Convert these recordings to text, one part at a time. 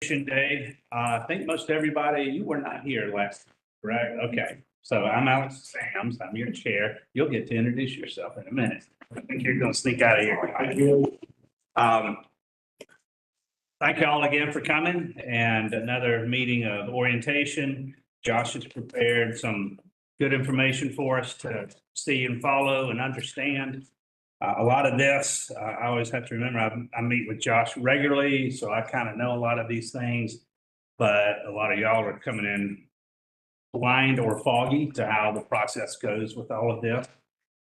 Day. I think most everybody, you were not here last, right? Okay, so I'm Alex Sams. I'm your chair. You'll get to introduce yourself in a minute. I think you're going to sneak out of here. Thank you all again for coming and another meeting of orientation. Josh has prepared some good information for us to see and follow and understand. A lot of this, I always have to remember, I meet with Josh regularly, so I kind of know a lot of these things. But a lot of y'all are coming in blind or foggy to how the process goes with all of this.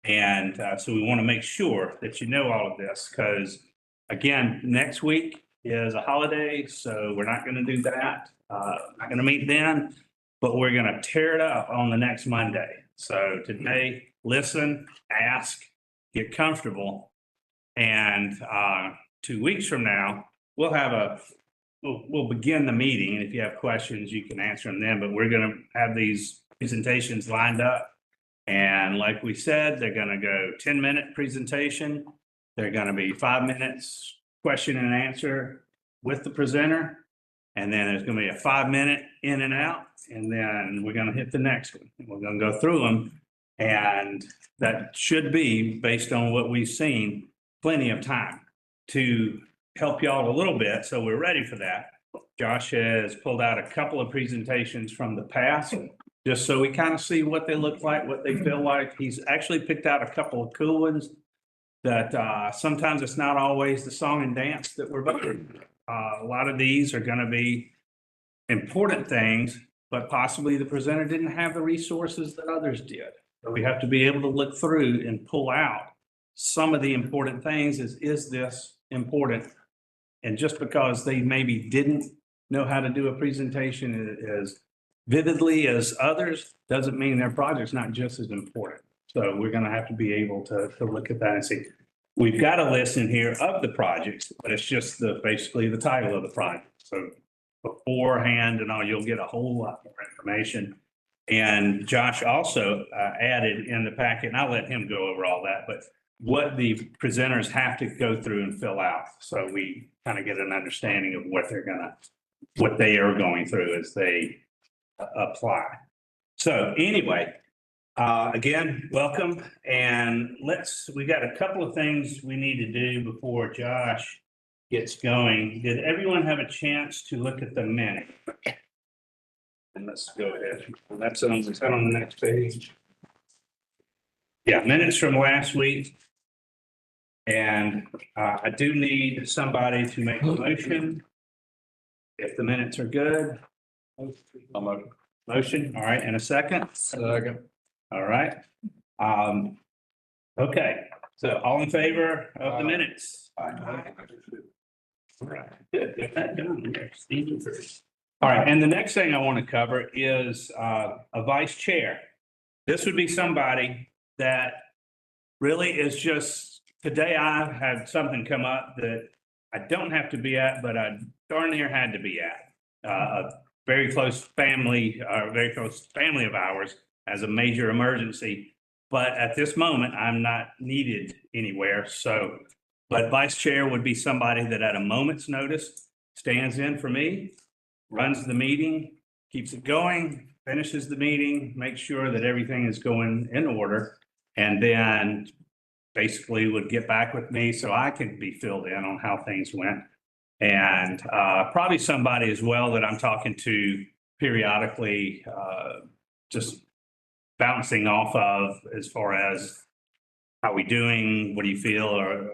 And so we want to make sure that you know all of this because, again, next week is a holiday, so we're not going to do that. Not going to meet then, but we're going to tear it up on the next Monday. So today, listen, ask, get comfortable, and 2 weeks from now, we'll begin the meeting. And if you have questions, you can answer them then, but we're going to have these presentations lined up. And like we said, they're going to go 10-minute presentation. They're going to be 5 minutes question and answer with the presenter. And then there's going to be a 5-minute in and out. And then we're going to hit the next one. We're going to go through them. And that should be, based on what we've seen, plenty of time to help y'all a little bit. So we're ready for that. Josh has pulled out a couple of presentations from the past, just so we kind of see what they look like, what they feel like. He's actually picked out a couple of cool ones that sometimes it's not always the song and dance that we're voting. A lot of these are going to be important things, but possibly the presenter didn't have the resources that others did. So we have to be able to look through and pull out some of the important things. Is this important? And just because they maybe didn't know how to do a presentation as vividly as others, doesn't mean their project's not just as important. So we're going to have to be able to look at that and see. We've got a list in here of the projects, but it's just basically the title of the project. So beforehand and all, you'll get a whole lot more information. And Josh also added in the packet, and I'll let him go over all that, but what the presenters have to go through and fill out. So we kind of get an understanding of what they are going through as they apply. So anyway, again, welcome. And we got a couple of things we need to do before Josh gets going. Did everyone have a chance to look at the minute? And let's go ahead. That's on the next page. Yeah, minutes from last week. And I do need somebody to make a motion. If the minutes are good. Motion. All right. And a second. Second. All right. Okay. So all in favor of the minutes? Aye. All right. Good. Get that done. Stephen first. All right. And the next thing I want to cover is a vice chair. This would be somebody that really is just, today I had something come up that I don't have to be at, but I darn near had to be at. A very close family of ours as a major emergency. But at this moment, I'm not needed anywhere. So, but vice chair would be somebody that at a moment's notice stands in for me, runs the meeting, keeps it going, finishes the meeting, makes sure that everything is going in order, and then basically would get back with me so I can be filled in on how things went. And probably somebody as well that I'm talking to periodically, just bouncing off of as far as how we doing, what do you feel, or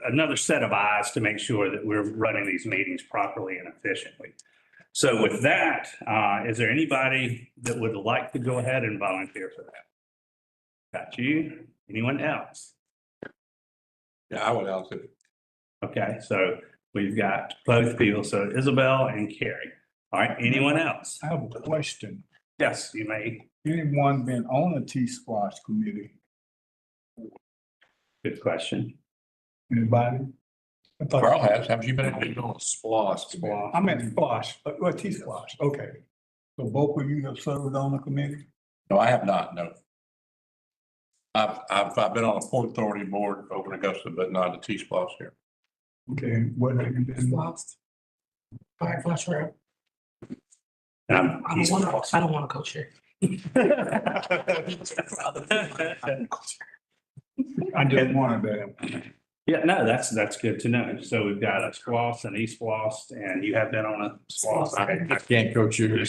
another set of eyes to make sure that we're running these meetings properly and efficiently. So with that, is there anybody that would like to go ahead and volunteer for that? Got you. Anyone else? Yeah, I would also. Okay, so we've got both people. So Isabel and Carrie. All right, anyone else? I have a question. Yes, you may. Anyone been on the TSPLOST committee? Good question. Anybody? Carl has. Have you been on the SPLOST? I meant SPLOST, well, TSPLOST, okay. So both of you have served on the committee? No, I have not, no. I've been on a Port Authority board over in Augusta, but not the TSPLOST here. Okay, what have you been? All right, flash around. He's I don't want to co-chair. I just wanted that. Yeah, no, that's good to know. So we've got a SPLOST and eSPLOST, and you have been on a SPLOST. I can't coach you.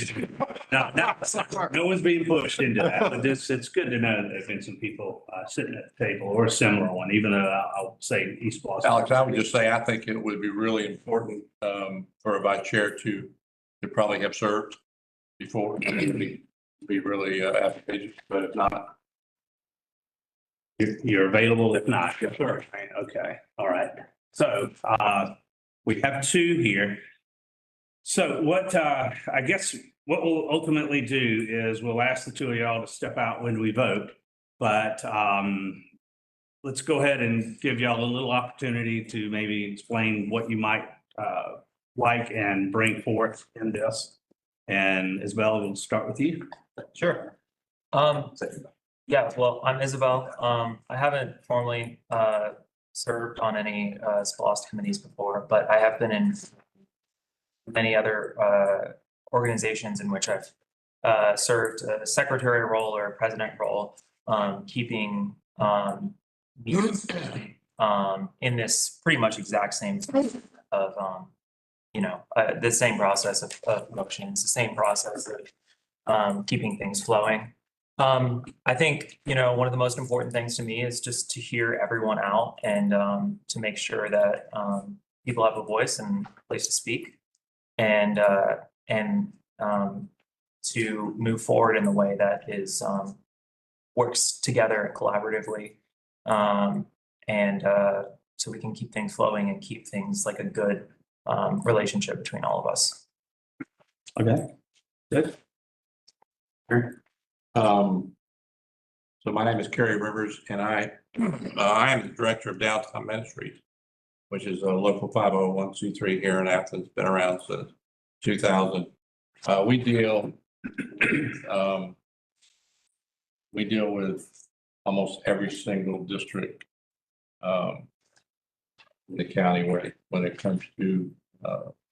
No one's being pushed into that, but it's good to know that there've been some people sitting at the table or a similar one, even though I'll say eSPLOST. Alex, I would just say, I think it would be really important for a vice chair to probably have served before. I think it'd be really advantageous, but if not. You're available if not. Yes, sir. Okay, all right. So we have two here. So what I guess what we'll ultimately do is we'll ask the two of y'all to step out when we vote. But let's go ahead and give y'all a little opportunity to maybe explain what you might like and bring forth in this. And Isabella, we'll start with you. Sure. Yeah, well, I'm Isabel. I haven't formally served on any SPLOST committees before, but I have been in many other organizations in which I've served a secretary role or a president role, keeping meetings in this pretty much exact same of the same process of motions, the same process of keeping things flowing. I think, one of the most important things to me is just to hear everyone out and to make sure that people have a voice and a place to speak and to move forward in the way that is works together collaboratively. So we can keep things flowing and keep things like a good relationship between all of us. Okay, good. So my name is Kerry Rivers, and I am the director of Downtown Ministries, which is a local 501c3 here in Athens, been around since 2000. We deal with almost every single district in the county when it comes to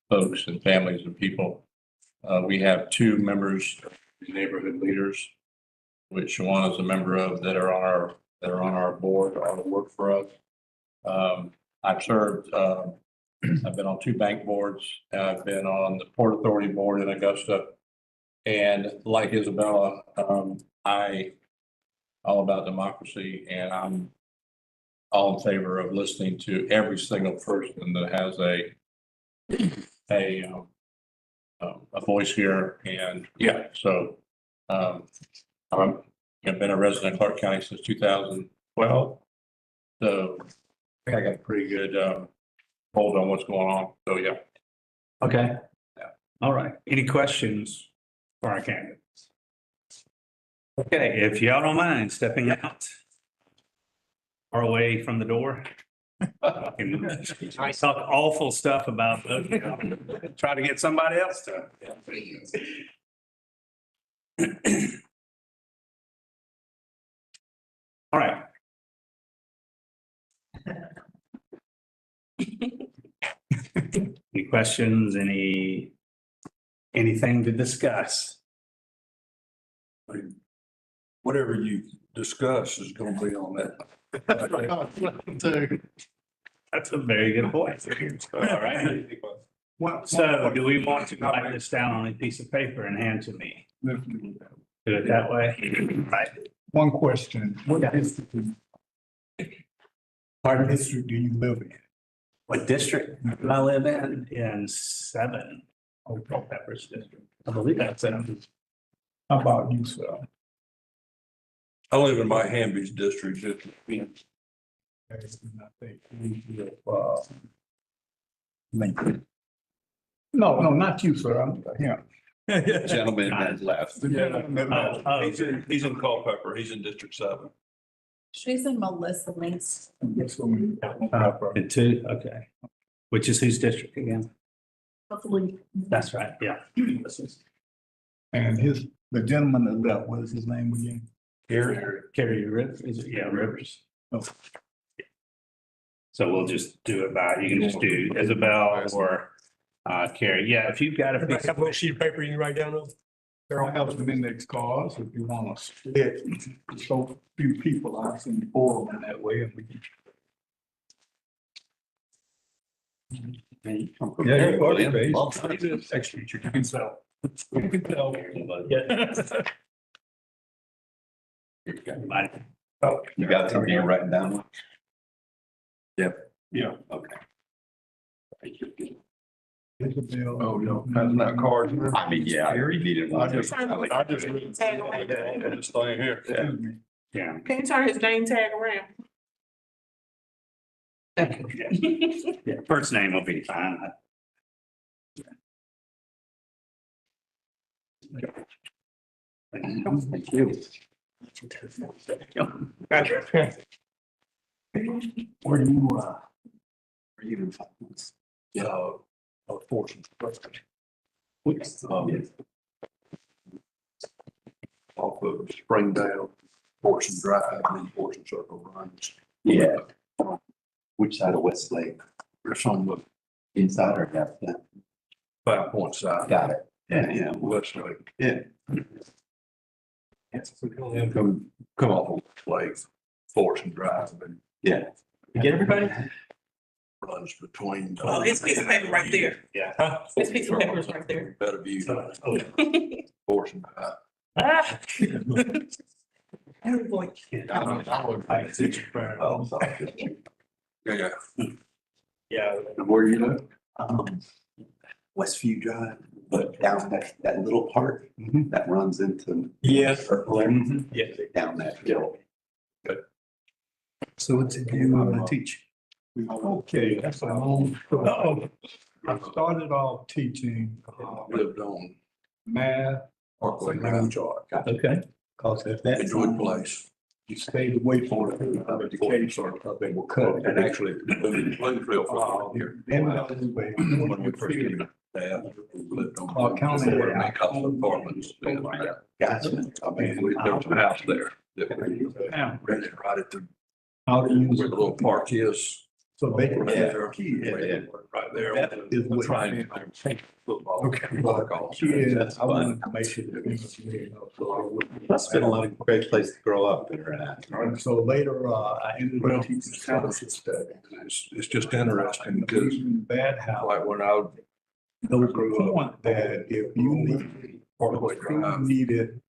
folks and families and people. We have two members, neighborhood leaders, which one is a member of that are on our board or work for us. I've served. I've been on two bank boards. I've been on the Port Authority board in Augusta, and like Isabella, I all about democracy, and I'm all in favor of listening to every single person that has a voice here. And yeah, so I've been a resident of Clarke County since 2012. So I think I got a pretty good hold on what's going on. So yeah. Okay. Yeah. All right. Any questions for our candidates? Okay, if y'all don't mind stepping out or away from the door. I talk awful stuff about voting. Try to get somebody else to. All right. Any questions, anything to discuss? Whatever you discuss is gonna be on that. That's a very good point. All right. So do we want to write this down on a piece of paper and hand to me? Do it that way? Right. One question, what Yeah. district, Pardon? district do you live in? What district do I live in? In 7, Old Peppers District. I believe that's it. How about you, sir? I live in my Hamby's district. Lincoln. No, not you, sir, I'm him. Gentleman that left. Oh, He's in Culpeper. He's in District 7. She's in Melissa Links. in 2, okay. Which is whose district again? Hopefully. That's right, yeah. And the gentleman that left, what is his name again? Carrie Rivers, yeah, Rivers. Oh. So we'll just do it by, you can just do Isabel or Carrie, yeah, if you've got a piece Have a little sheet of paper you can write down on. I have some index cards if you want to split so few people, I can forward them that way and we can. Yeah, you are, okay. Extra, you can sell. You can tell. Oh, You got something you're writing down? Yeah. Okay. Isabel. Oh, no, that's not cards. I mean, yeah, I already needed I one. just read This thing here. Excuse me. yeah. Can you turn his name tag around? Yeah, first name will be fine. Thank you. Where do you, Even fortune? Off of Springdale, Fortune Drive, and Fortune Circle runs. Yeah. Which side of Westlake? There's some of Inside or left? 5 Point side. Got it. Yeah. Westlake. Yeah. Come off of Lake, Fortune Drive and Yeah. You get everybody? runs between. Oh, his piece of paper right there. Yeah. His piece of paper is right there. Better view, Fortune Drive. Ah. Every boy. Oh, sorry. Yeah. Yeah. And where you live? Westview Drive, but down that little part that runs into. Yes. Circle there, Yes. down that hill. So what did you teach? Okay, that's a long. I started off teaching Lived on math Parkway and Drive. chart. Okay. Cause at that Enjoyed time, place. you stayed away from the education because they were cut. And actually, Bloomfield from here. Anyway, When we first came to that, we lived on. Clark County. Make house apartments. Gotcha. I mean, there was a house there that we rented right at the, How to use where the little park is. So they. Right there. Yeah. Right there. That is what- Trying. Football. Okay. Park also. Kids, I wanted to make sure that things, you know, so I wouldn't- That's been a lot of great place to grow up there. And so later, I ended Well, up teaching scholarship study. It's just interesting because In Bad house, like when I there was a point that if you needed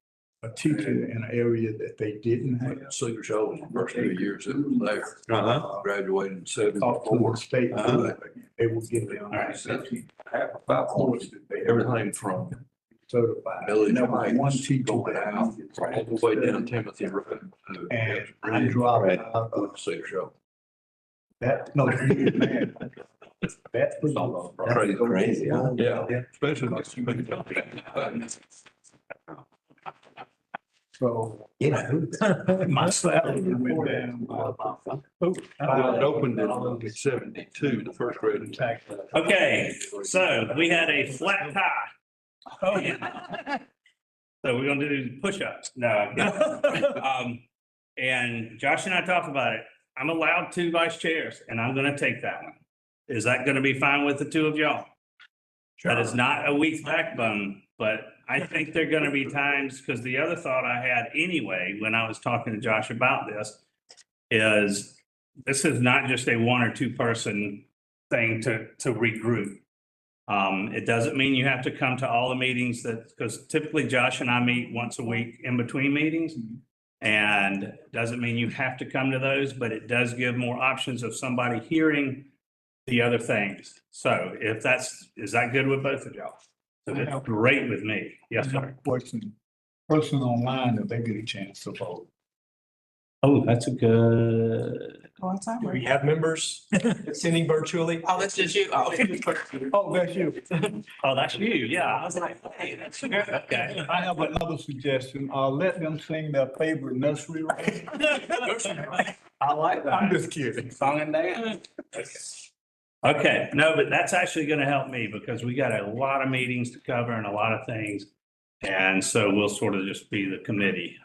a teacher in an area that they didn't went have, to Cedar Shoals, the first 2 years it was there. Uh-huh. Graduated in talk to the '74. state, Uh-huh. they would get them. All right. Half of 5 Points, everything from Certified. Village There was one Heights, teacher going that out, all the way down Timothy Road. And I dropped out of Cedar Shoals. that, no, man. That was. That's crazy, huh? Yeah, especially next to. So Yeah. my salary went down by about. It opened in '72, the first grade in tax. Okay, so we had a flat tie. Oh, yeah. So we're gonna do push-ups. No. And Josh and I talked about it. I'm allowed 2 vice chairs and I'm gonna take that one. Is that gonna be fine with the 2 of y'all? That is not a weak backbone, but I think there are gonna be times, because the other thought I had anyway, when I was talking to Josh about this, is this is not just a 1 or 2 person thing to regroup. It doesn't mean you have to come to all the meetings because typically Josh and I meet once a week in between meetings. And doesn't mean you have to come to those, but it does give more options of somebody hearing the other things. So if is that good with both of y'all? So that's great with me. Yes, sir. Question, person online, if they get a chance to vote. Oh, that's a good. Do we have members attending virtually? Oh, that's just you. Oh. Oh, that's you. Oh, that's you. Yeah. I was like, hey, that's good. Okay. I have another suggestion. Let them sing their favorite nursery rhyme. I like that. I'm just kidding. Song and dance. Okay, no, but that's actually gonna help me because we got a lot of meetings to cover and a lot of things. And so we'll sort of just be the committee,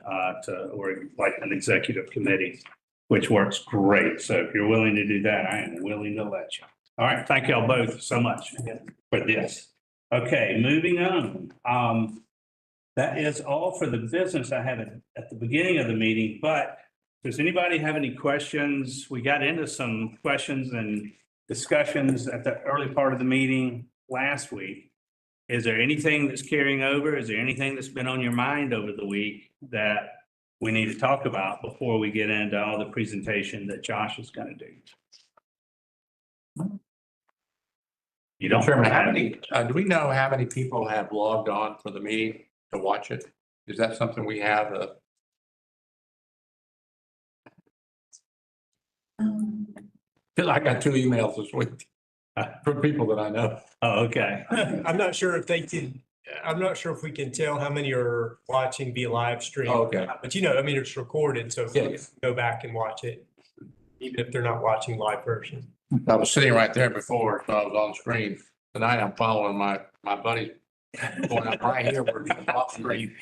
or like an executive committee, which works great. So if you're willing to do that, I am willing to let you. All right, thank y'all both so much for this. Okay, moving on. That is all for the business I had at the beginning of the meeting, but does anybody have any questions? We got into some questions and discussions at the early part of the meeting last week. Is there anything that's carrying over? Is there anything that's been on your mind over the week that we need to talk about before we get into all the presentation that Josh is going to do? You don't Chairman, how have many, do we know how many people have logged on for the meeting to watch it? Is that something we have? Because I got 2 emails this week from people that I know. Oh, okay. I'm not sure if they can, I'm not sure if we can tell how many are watching via live stream. Okay. But you know, I mean, it's recorded, so Yeah. go back and watch it, even if they're not watching live version. I was sitting right there before, so I was on screen. Tonight I'm following my buddy going up right here. We're off screen.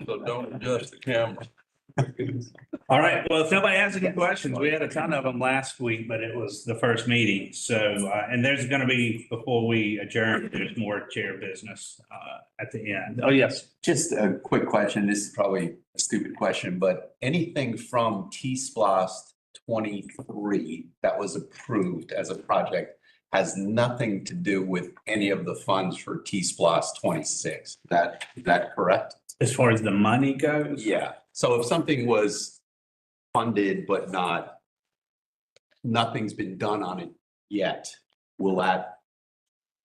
So don't adjust the camera. All right. Well, if nobody has any questions, we had a ton of them last week, but it was the first meeting. So, and there's going to be, before we adjourn, there's more chair business at the end. Oh, yes. Just a quick question. This is probably a stupid question, but anything from TSPLOST 23 that was approved as a project has nothing to do with any of the funds for TSPLOST 26. Is that correct? As far as the money goes? Yeah. So if something was funded but nothing's been done on it yet, will that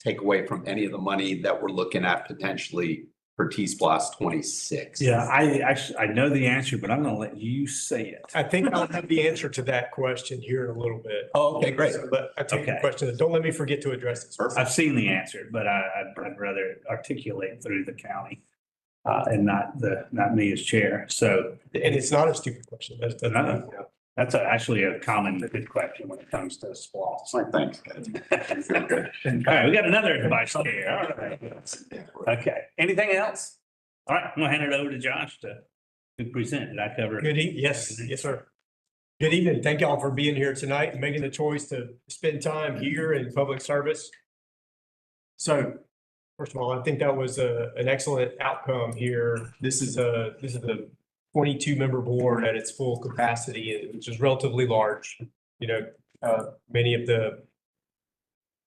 take away from any of the money that we're looking at potentially for TSPLOST 26? Yeah, I know the answer, but I'm going to let you say it. I think I'll have the answer to that question here in a little bit. Oh, okay, great. But I take the Okay. question, don't let me forget to address it. I've seen the answer, but I'd rather articulate through the county and not me as chair. So And it's not a stupid question. that's actually a common good question when it comes to SPLOST. All Thanks, guys. Feel good. right, we got another vice chair. All right. Okay, anything else? All right, I'm gonna hand it over to Josh to present. Did I cover? Good evening. Yes, yes, sir. Good evening. Thank y'all for being here tonight and making the choice to spend time here in public service. So first of all, I think that was an excellent outcome here. This is a 22-member board at its full capacity, which is relatively large. You know, many of the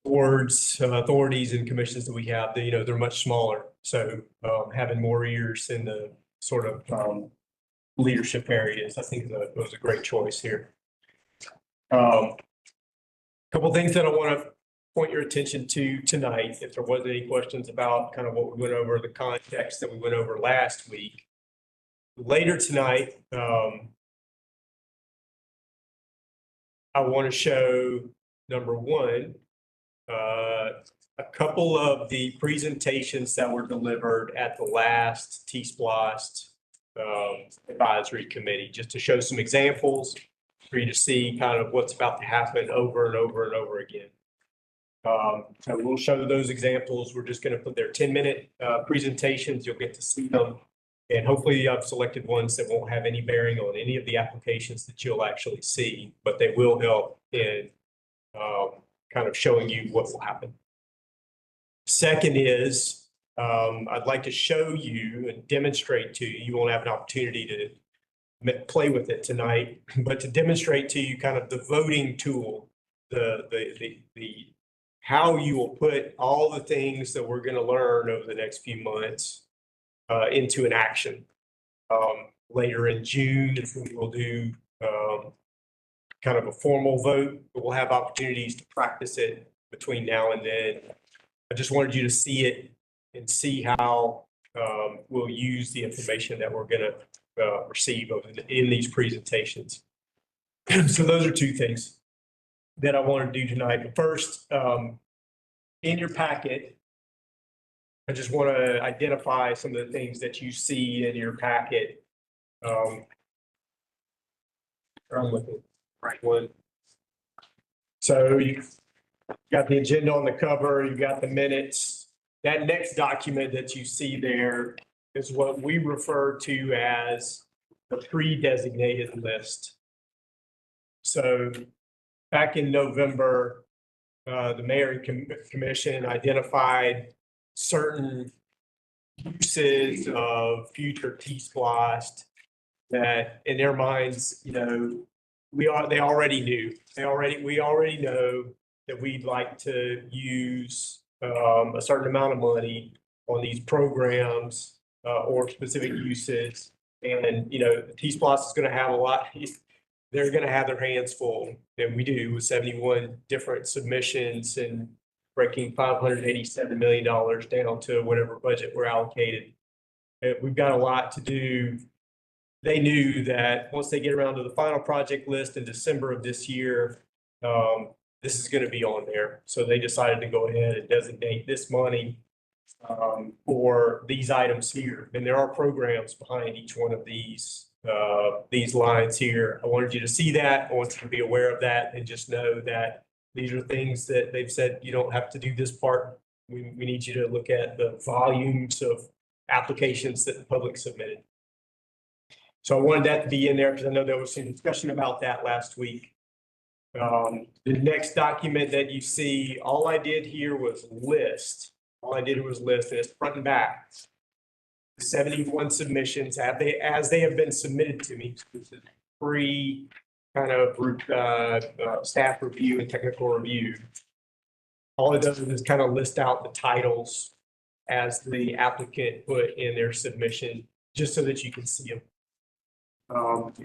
boards, authorities and commissions that we have, they're much smaller. So having more ears in the sort of leadership areas, I think was a great choice here. Couple things that I want to point your attention to tonight, if there was any questions about kind of what we went over, the context that we went over last week. Later tonight, I want to show, number one, a couple of the presentations that were delivered at the last TSPLOST advisory committee, just to show some examples for you to see kind of what's about to happen over and over and over again. So we'll show those examples. We're just going to put their 10-minute presentations. You'll get to see them. And hopefully I've selected ones that won't have any bearing on any of the applications that you'll actually see, but they will help in kind of showing you what will happen. Second is, I'd like to show you and demonstrate to you, you won't have an opportunity to play with it tonight, but to demonstrate to you kind of the voting tool, the how you will put all the things that we're going to learn over the next few months into an action. Later in June, we'll do kind of a formal vote, but we'll have opportunities to practice it between now and then. I just wanted you to see it and see how we'll use the information that we're going to receive in these presentations. So those are two things that I want to do tonight. But first, in your packet, I just want to identify some of the things that you see in your packet. I'm looking right one. So you got the agenda on the cover, you got the minutes. That next document that you see there is what we refer to as the pre-designated list. So back in November, the mayor and commission identified certain uses of future T-Splost that in their minds, you know, they already knew. We already know that we'd like to use a certain amount of money on these programs or specific uses. And, you know, T-Splost is going to have a lot, they're going to have their hands full, and we do, with 71 different submissions and breaking $587 million down to whatever budget we're allocated. We've got a lot to do. They knew that once they get around to the final project list in December of this year, this is going to be on there. So they decided to go ahead and designate this money for these items here. And there are programs behind each one of these lines here. I wanted you to see that. I want you to be aware of that and just know that these are things that they've said, you don't have to do this part. We need you to look at the volumes of applications that the public submitted. So I wanted that to be in there because I know there was some discussion about that last week. The next document that you see, all I did here was list. All I did was list, and it's front and back. 71 submissions as they have been submitted to me. This is free kind of staff review and technical review. All it does is kind of list out the titles as the applicant put in their submission, just so that you can see them.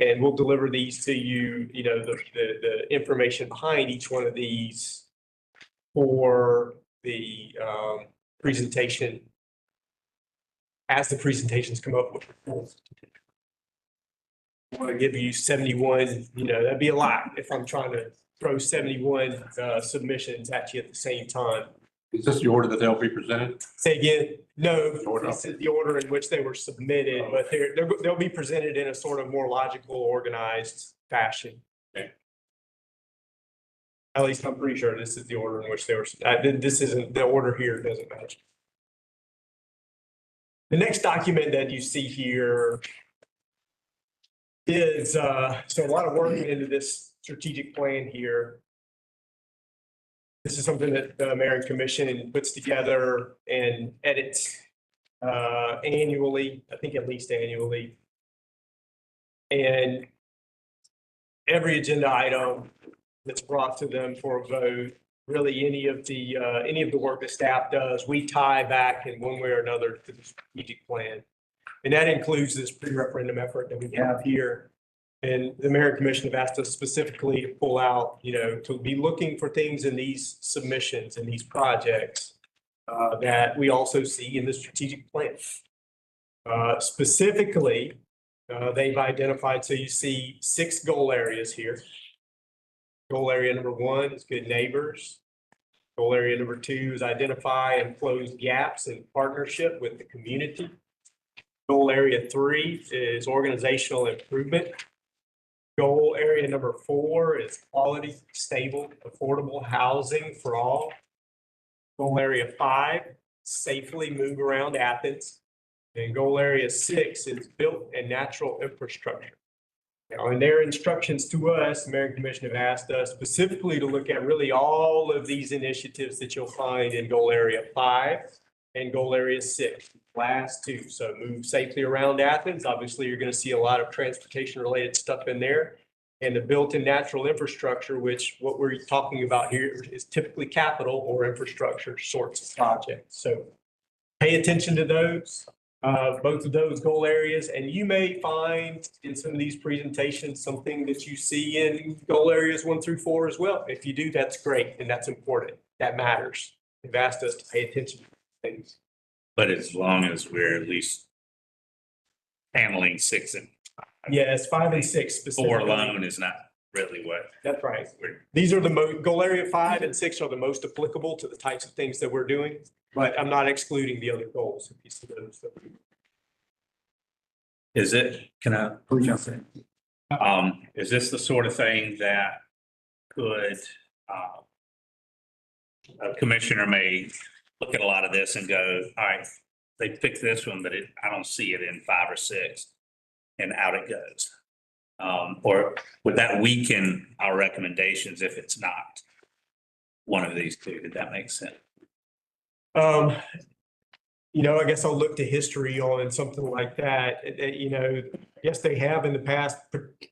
And we'll deliver these to you, you know, the information behind each one of these for the presentation as the presentations come up with. I want to give you 71, you know, that'd be a lot if I'm trying to throw 71 submissions at you at the same time. Is this the order that they'll be presented? Say again, no, Order. this is the order in which they were submitted, but they'll be presented in a sort of more logical, organized fashion. Okay. At least I'm pretty sure this is the order in which they were, this isn't, the order here doesn't match. The next document that you see here is, so a lot of work into this strategic plan here. This is something that the Mayor and Commission puts together and edits annually, I think at least annually. And every agenda item that's brought to them for a vote, really any of the work that staff does, we tie back in one way or another to the strategic plan. And that includes this pre-referendum effort that we have here. And the Mayor and Commission have asked us specifically to pull out, you know, to be looking for things in these submissions and these projects that we also see in the strategic plan. Specifically, they've identified, so you see 6 goal areas here. Goal area number 1 is good neighbors. Goal area number 2 is identify and close gaps in partnership with the community. Goal area 3 is organizational improvement. Goal area number 4 is quality, stable, affordable housing for all. Goal area 5, safely move around Athens. And goal area 6 is built and natural infrastructure. Now, in their instructions to us, the Mayor and Commission have asked us specifically to look at really all of these initiatives that you'll find in goal area 5 and goal area 6, last 2. So move safely around Athens. Obviously, you're going to see a lot of transportation related stuff in there. And the built-in natural infrastructure, which what we're talking about here is typically capital or infrastructure sorts of projects. So pay attention to those, both of those goal areas. And you may find in some of these presentations something that you see in goal areas 1 through 4 as well. If you do, that's great. And that's important. That matters. They've asked us to pay attention to things. But as long as we're at least handling 6 and Yes, 5 and 6 specifically. 4 alone is not really what That's right. we're. These are the goal area 5 and 6 are the most applicable to the types of things that we're doing, but I'm not excluding the other goals. If you see those. Is it, can I? Is this the sort of thing that could, a commissioner may look at a lot of this and go, all right, they picked this one, but I don't see it in 5 or 6, and out it goes. Or would that weaken our recommendations if it's not one of these two? Did that make sense? I guess I'll look to history on something like that. Yes, they have in the past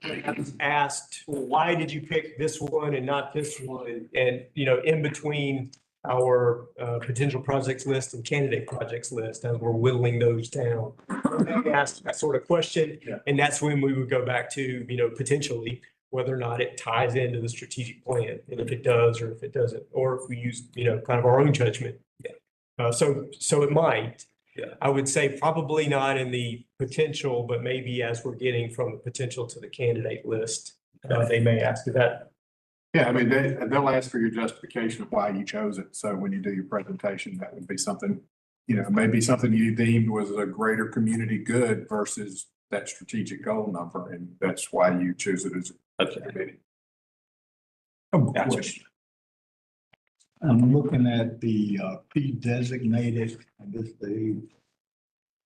perhaps asked, well, why did you pick this one and not this one? And, in between our potential projects list and candidate projects list, as we're whittling those down. They asked that sort of question, and that's when we would go back to, potentially whether or not it ties into the strategic plan, and if it does or if it doesn't, or if we use, kind of our own judgment. So it might. Yeah. I would say probably not in the potential, but maybe as we're getting from the potential to the candidate list, they may ask that. Yeah, I mean, they'll ask for your justification of why you chose it. So when you do your presentation, that would be something, maybe something you deemed was a greater community good versus that strategic goal number. And that's why you choose it as a committee. Gotcha. I'm looking at the pre-designated, I guess the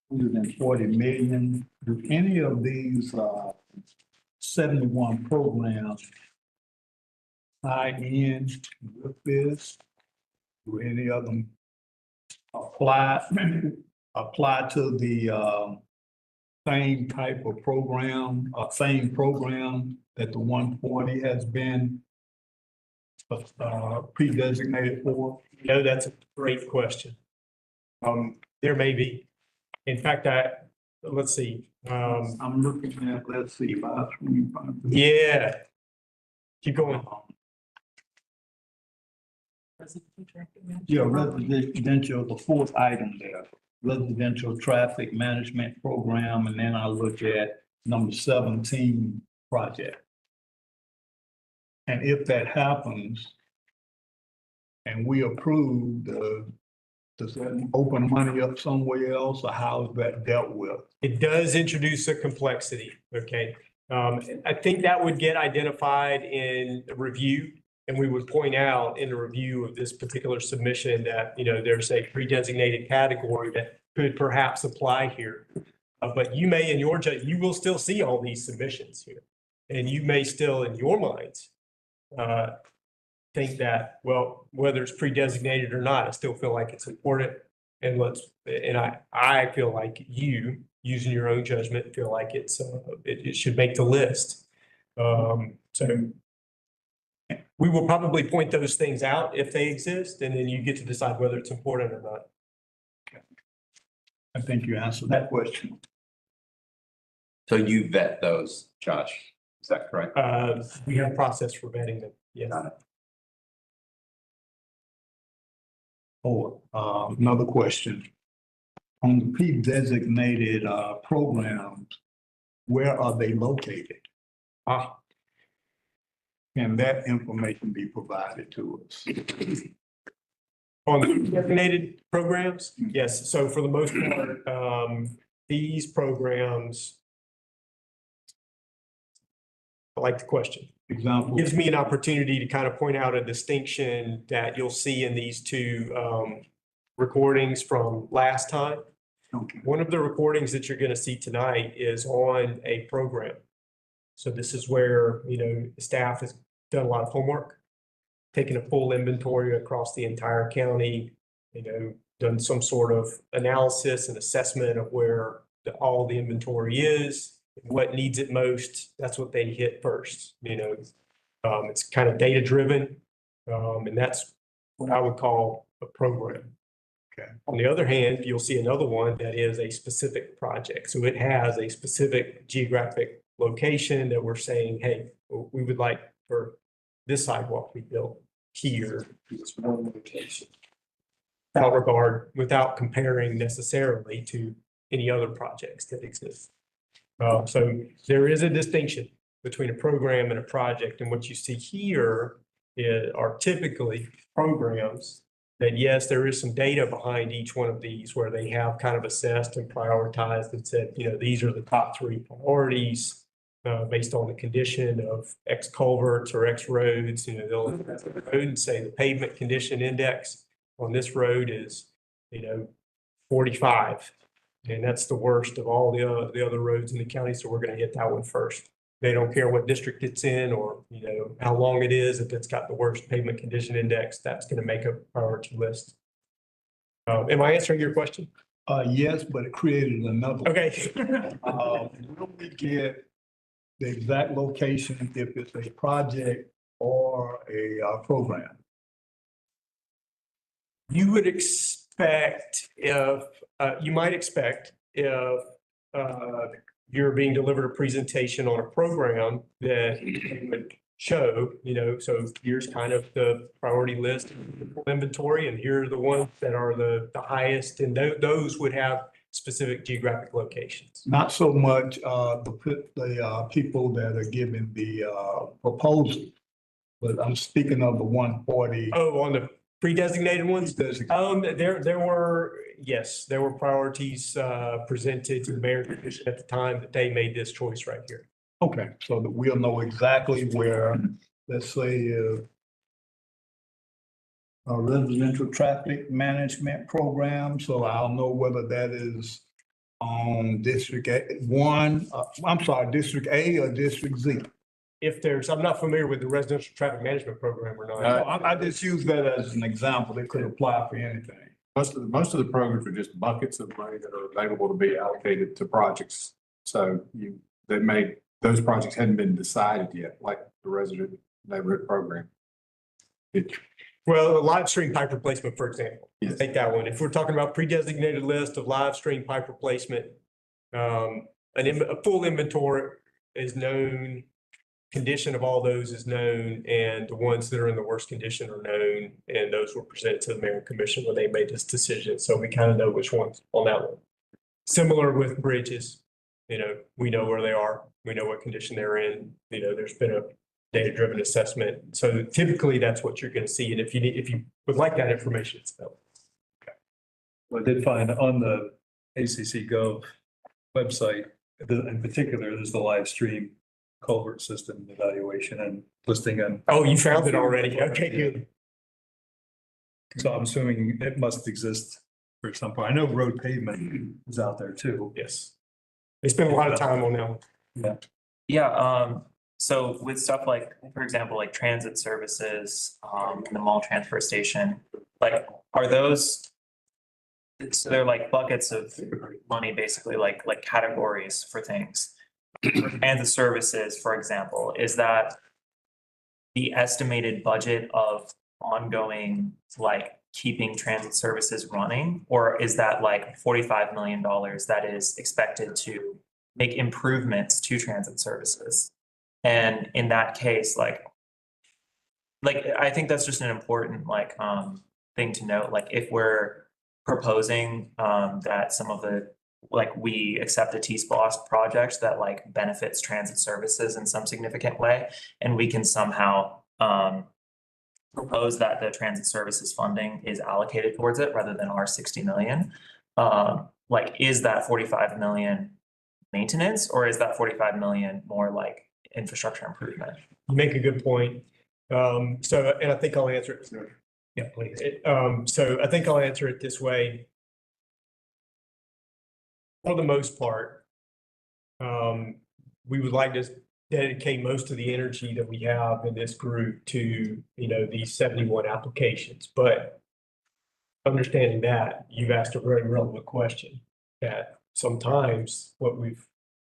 140 million. Do any of these 71 programs tie in with this? Do any of them apply to the same type of program, same program that the 140 has been pre-designated for? That's a great question. There may be. In fact, let's see. I'm looking at, let's see, 525. Yeah. Keep going. Yeah, residential, the fourth item there, residential traffic management program, and then I look at number 17 project. And if that happens and we approve, does that open money up somewhere else, or how is that dealt with? It does introduce a complexity, okay? I think that would get identified in the review, and we would point out in the review of this particular submission that, there's a pre-designated category that could perhaps apply here. But you may, in your judgment, you will still see all these submissions here. And you may still, in your minds, think that, well, whether it's pre-designated or not, I still feel like it's important. And I feel like you, using your own judgment, feel like it should make the list. So we will probably point those things out if they exist, and then you get to decide whether it's important or not. I think you answered that question. So you vet those, Josh, is that correct? We have a process for vetting them, yes. Got it. Another question. On the pre-designated programs, where are they located? Can that information be provided to us? On the designated programs, yes. So for the most part, these programs, I like the question. Example. Gives me an opportunity to kind of point out a distinction that you'll see in these two recordings from last time. Okay. One of the recordings that you're going to see tonight is on a program. So this is where, the staff has done a lot of homework, taken a full inventory across the entire county, done some sort of analysis and assessment of where all the inventory is, what needs it most. That's what they hit first. It's kind of data driven, and that's what I would call a program. Okay. On the other hand, you'll see another one that is a specific project. So it has a specific geographic location that we're saying, hey, we would like for this sidewalk to be built here, this one location. Without comparing necessarily to any other projects that exist. So there is a distinction between a program and a project, and what you see here are typically programs that, yes, there is some data behind each one of these where they have kind of assessed and prioritized and said, these are the top 3 priorities based on the condition of X culverts or X roads. They'll look at the road and say the pavement condition index on this road is, 45. And that's the worst of all the other roads in the county. So we're going to hit that one first. They don't care what district it's in or, how long it is. If it's got the worst pavement condition index, that's going to make a priority list. Am I answering your question? Yes, but it created another. Okay. Will we get the exact location if it's a project or a program? You would expect you might expect if you're being delivered a presentation on a program that you would show, so here's kind of the priority list inventory, and here are the ones that are the highest, and those would have specific geographic locations. Not so much the people that are giving the proposal, but I'm speaking of the 140. Oh, on the pre-designated ones? There were priorities presented to the mayor and commission at the time that they made this choice right here. Okay, so that we'll know exactly where, let's say, a residential traffic management program, so I'll know whether that is on District District A or District Z. I'm not familiar with the residential traffic management program or not. I just use that as an example. It could apply for anything. Most of the programs are just buckets of money that are available to be allocated to projects. So those projects hadn't been decided yet, like the resident neighborhood program. Well, a live stream pipe replacement, for example, Yes. take that one. If we're talking about pre-designated list of live stream pipe replacement, a full inventory is known, condition of all those is known, and the ones that are in the worst condition are known, and those were presented to the mayor and commission when they made this decision. So we kind of know which ones on that one. Similar with bridges, we know where they are. We know what condition they're in. There's been a data-driven assessment. So typically that's what you're going to see. And if you would like that information, it's available. Well, I did find on the ACC Gov website, in particular, there's the live stream culvert system evaluation and listing on. Oh, you found it already. Okay, good. So I'm assuming it must exist for some point. I know road pavement is out there too. Yes. They spend a lot of time on that one. Yeah. Yeah, so with stuff like, for example, like transit services, the mall transfer station, like, are those? So they're like buckets of money, basically, like categories for things. Transit services, for example, is that the estimated budget of ongoing, like, keeping transit services running? Or is that like $45 million that is expected to make improvements to transit services? And in that case, like I think that's just an important thing to note. Like, if we're proposing that some of the, we accept a TSPLOST project that benefits transit services in some significant way, and we can somehow propose that the transit services funding is allocated towards it rather than our 60 million. Is that 45 million maintenance, or is that 45 million more like infrastructure improvement? You make a good point. And I think I'll answer it. Yeah, please. So I think I'll answer it this way. For the most part, we would like to dedicate most of the energy that we have in this group to, these 71 applications. But understanding that, you've asked a very relevant question, that sometimes what we've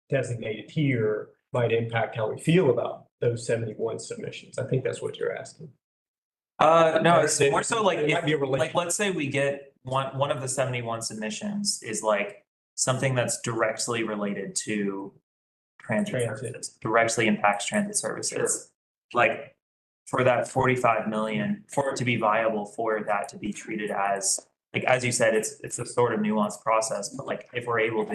designated here might impact how we feel about those 71 submissions. I think that's what you're asking. No, it's more so There might be a relation. let's say we get one of the 71 submissions is something that's directly related to transit services, directly impacts transit services. For that 45 million, for it to be viable, for that to be treated as you said, it's a sort of nuanced process, but if we're able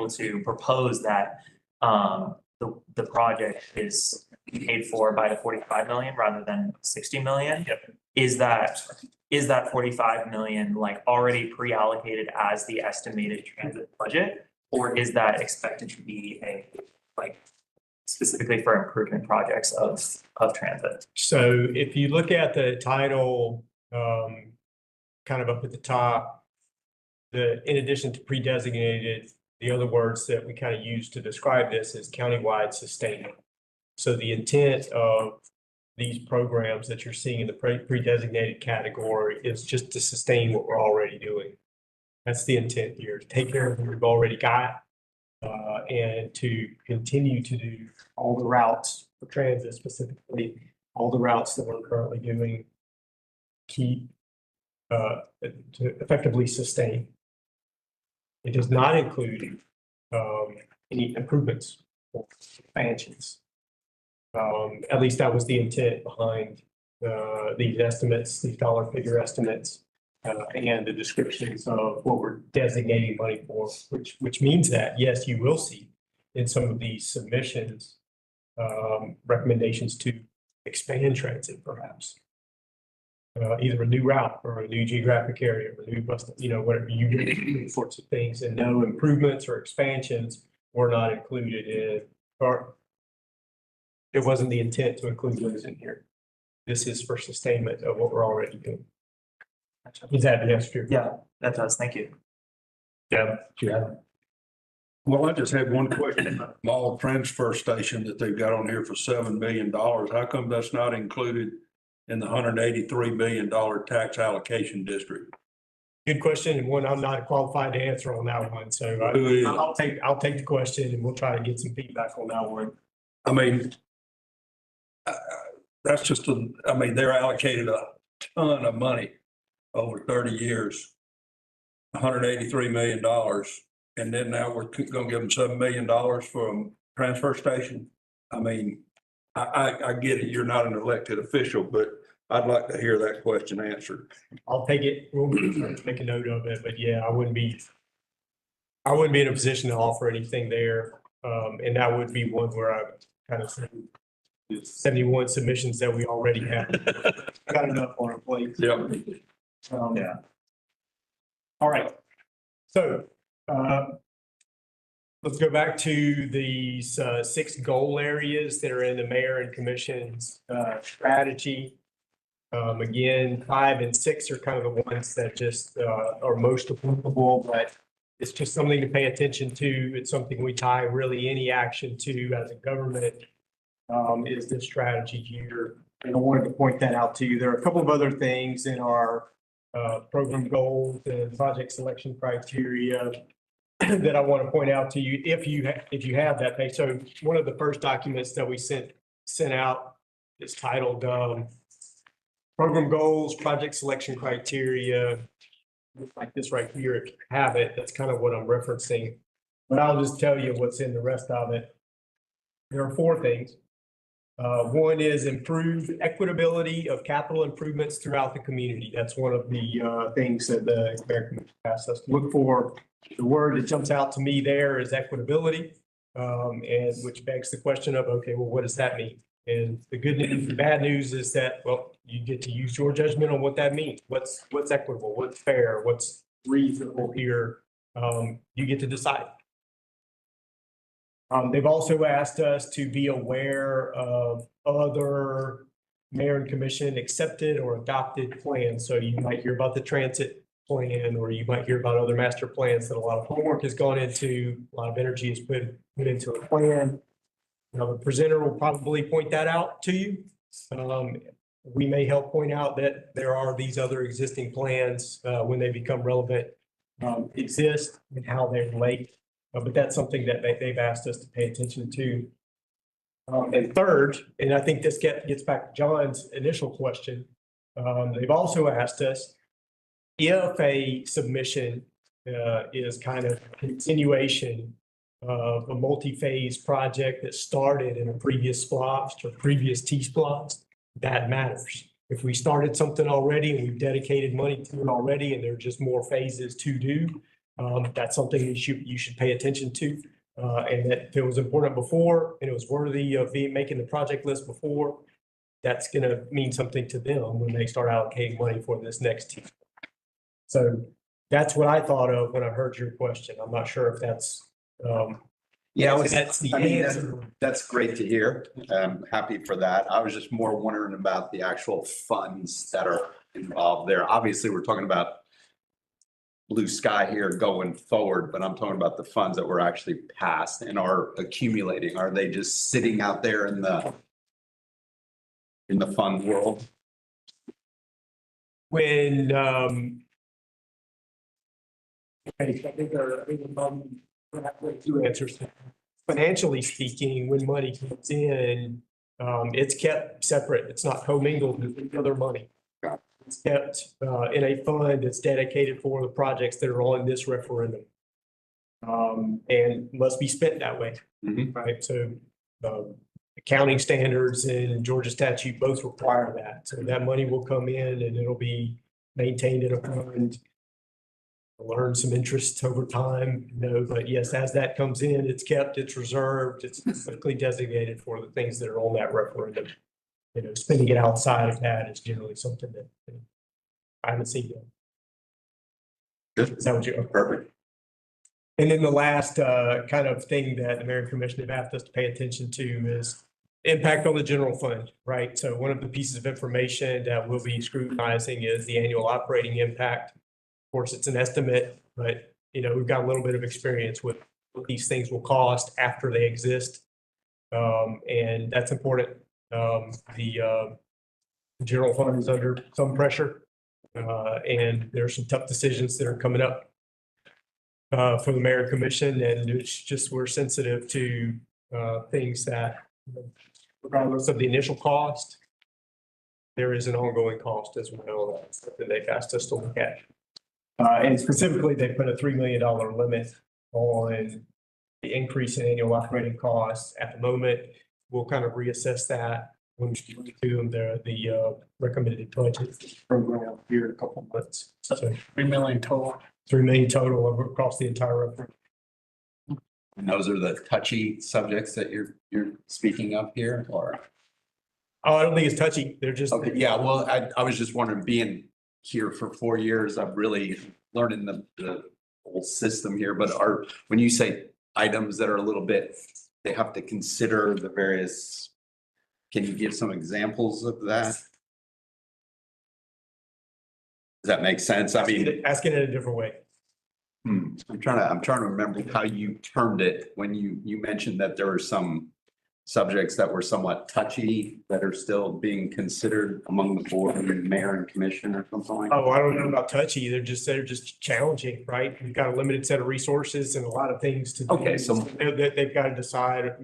to propose that the project is paid for by the 45 million rather than 60 million. Yep. Is that 45 million already pre-allocated as the estimated transit budget, or is that expected to be specifically for improvement projects of transit? So if you look at the title, kind of up at the top, in addition to pre-designated The other words that we kind of use to describe this is countywide sustainment. So the intent of these programs that you're seeing in the pre-designated category is just to sustain what we're already doing. That's the intent here, to take care of what we've already got, and to continue to do all the routes for transit specifically, all the routes that we're currently doing, keep, to effectively sustain. It does not include, any improvements or expansions. At least that was the intent behind these estimates, these dollar figure estimates, and the descriptions of what we're designating money for, which means that, yes, you will see in some of these submissions, recommendations to expand transit perhaps. Either a new route or a new geographic area, or a new bus, whatever you get, sorts of things, and no improvements or expansions were not included in, or it wasn't the intent to include those in here. This is for sustainment of what we're already doing. Is that yes, true? Yeah, that does. Thank you. Yeah. Well, I just had one question. Mall transfer station that they've got on here for $7 million. How come that's not included in the $183 million tax allocation district? Good question, and one I'm not qualified to answer on that one. So I'll take the question and we'll try to get some feedback on that one. I mean, that's just, they're allocated a ton of money over 30 years, $183 million. And then now we're going to give them $7 million for a transfer station. I mean, I get it. You're not an elected official, but I'd like to hear that question answered. I'll take it. We'll make a note of it, but yeah, I wouldn't be in a position to offer anything there. And that would be one where I kind of say 71 submissions that we already have. Got enough on our plate. Yeah. Yeah. All right. So, let's go back to these 6 goal areas that are in the mayor and commission's strategy. Again, 5 and 6 are kind of the ones that just are most applicable, but it's just something to pay attention to. It's something we tie really any action to as a government, is this strategy here. And I wanted to point that out to you. There are a couple of other things in our program goals and project selection criteria that I want to point out to you if you have that page. So one of the first documents that we sent out is titled Program Goals, Project Selection Criteria. Like this right here, if you have it, that's kind of what I'm referencing. But I'll just tell you what's in the rest of it. There are 4 things. One is improve equitability of capital improvements throughout the community. That's one of the things that the American asked us to look for. The word that jumps out to me there is equitability, and which begs the question of, okay, well, what does that mean? And the good news, the bad news is that, well, you get to use your judgment on what that means. What's equitable, what's fair, what's reasonable here. You get to decide. They've also asked us to be aware of other mayor and commission accepted or adopted plans. So you might hear about the transit plan, or you might hear about other master plans that a lot of homework has gone into, a lot of energy is put into a plan. The presenter will probably point that out to you. We may help point out that there are these other existing plans when they become relevant, exist and how they relate. But that's something that they've asked us to pay attention to. And third, and I think this gets back to John's initial question, they've also asked us if a submission is kind of a continuation of a multi-phase project that started in a previous SPLOST or previous TSPLOST, that matters. If we started something already and we've dedicated money to it already and there are just more phases to do, that's something you should pay attention to. And that if it was important before and it was worthy of making the project list before, that's going to mean something to them when they start allocating money for this next team. So that's what I thought of when I heard your question. I'm not sure if that's that's the answer. That's great to hear. I'm happy for that. I was just more wondering about the actual funds that are involved there. Obviously, we're talking about blue sky here going forward, but I'm talking about the funds that were actually passed and are accumulating. Are they just sitting out there in the fund world? When, I think two answers. Financially speaking, when money comes in, it's kept separate. It's not commingled with other money. It's kept in a fund that's dedicated for the projects that are on this referendum. And must be spent that way, right? So accounting standards and Georgia statute both require that. So that money will come in and it'll be maintained in a fund. Learn some interest over time, but yes, as that comes in, it's kept, it's reserved, it's specifically designated for the things that are on that referendum. Spending it outside of that is generally something that I haven't seen yet. Good. Is that what you're? Perfect. And then the last kind of thing that the Mayor and Commission have asked us to pay attention to is impact on the general fund, right? So one of the pieces of information that we'll be scrutinizing is the annual operating impact. Of course, it's an estimate, but we've got a little bit of experience with what these things will cost after they exist. And that's important. The general fund is under some pressure. And there are some tough decisions that are coming up for the Mayor and Commission, and it's just we're sensitive to things that, regardless of the initial cost, there is an ongoing cost as well that they've asked us to look at. And specifically, they put a $3 million limit on the increase in annual operating costs. At the moment, we'll kind of reassess that when we do the recommended budget program here in a couple of months. So 3 million total. 3 million total across the entire referendum. And those are the touchy subjects that you're speaking of here, or? Oh, I don't think it's touchy. They're just. Okay, yeah, well, I was just wondering, being here for 4 years, I'm really learning the whole system here, but when you say items that are a little bit, they have to consider the various, can you give some examples of that? Does that make sense? I mean, Asking it a different way. I'm trying to remember how you termed it when you mentioned that there were some subjects that were somewhat touchy that are still being considered among the board and mayor and commission or something like that. Oh, I don't know about touchy. They're just challenging, right? We've got a limited set of resources and a lot of things to do. Okay, so They've got to decide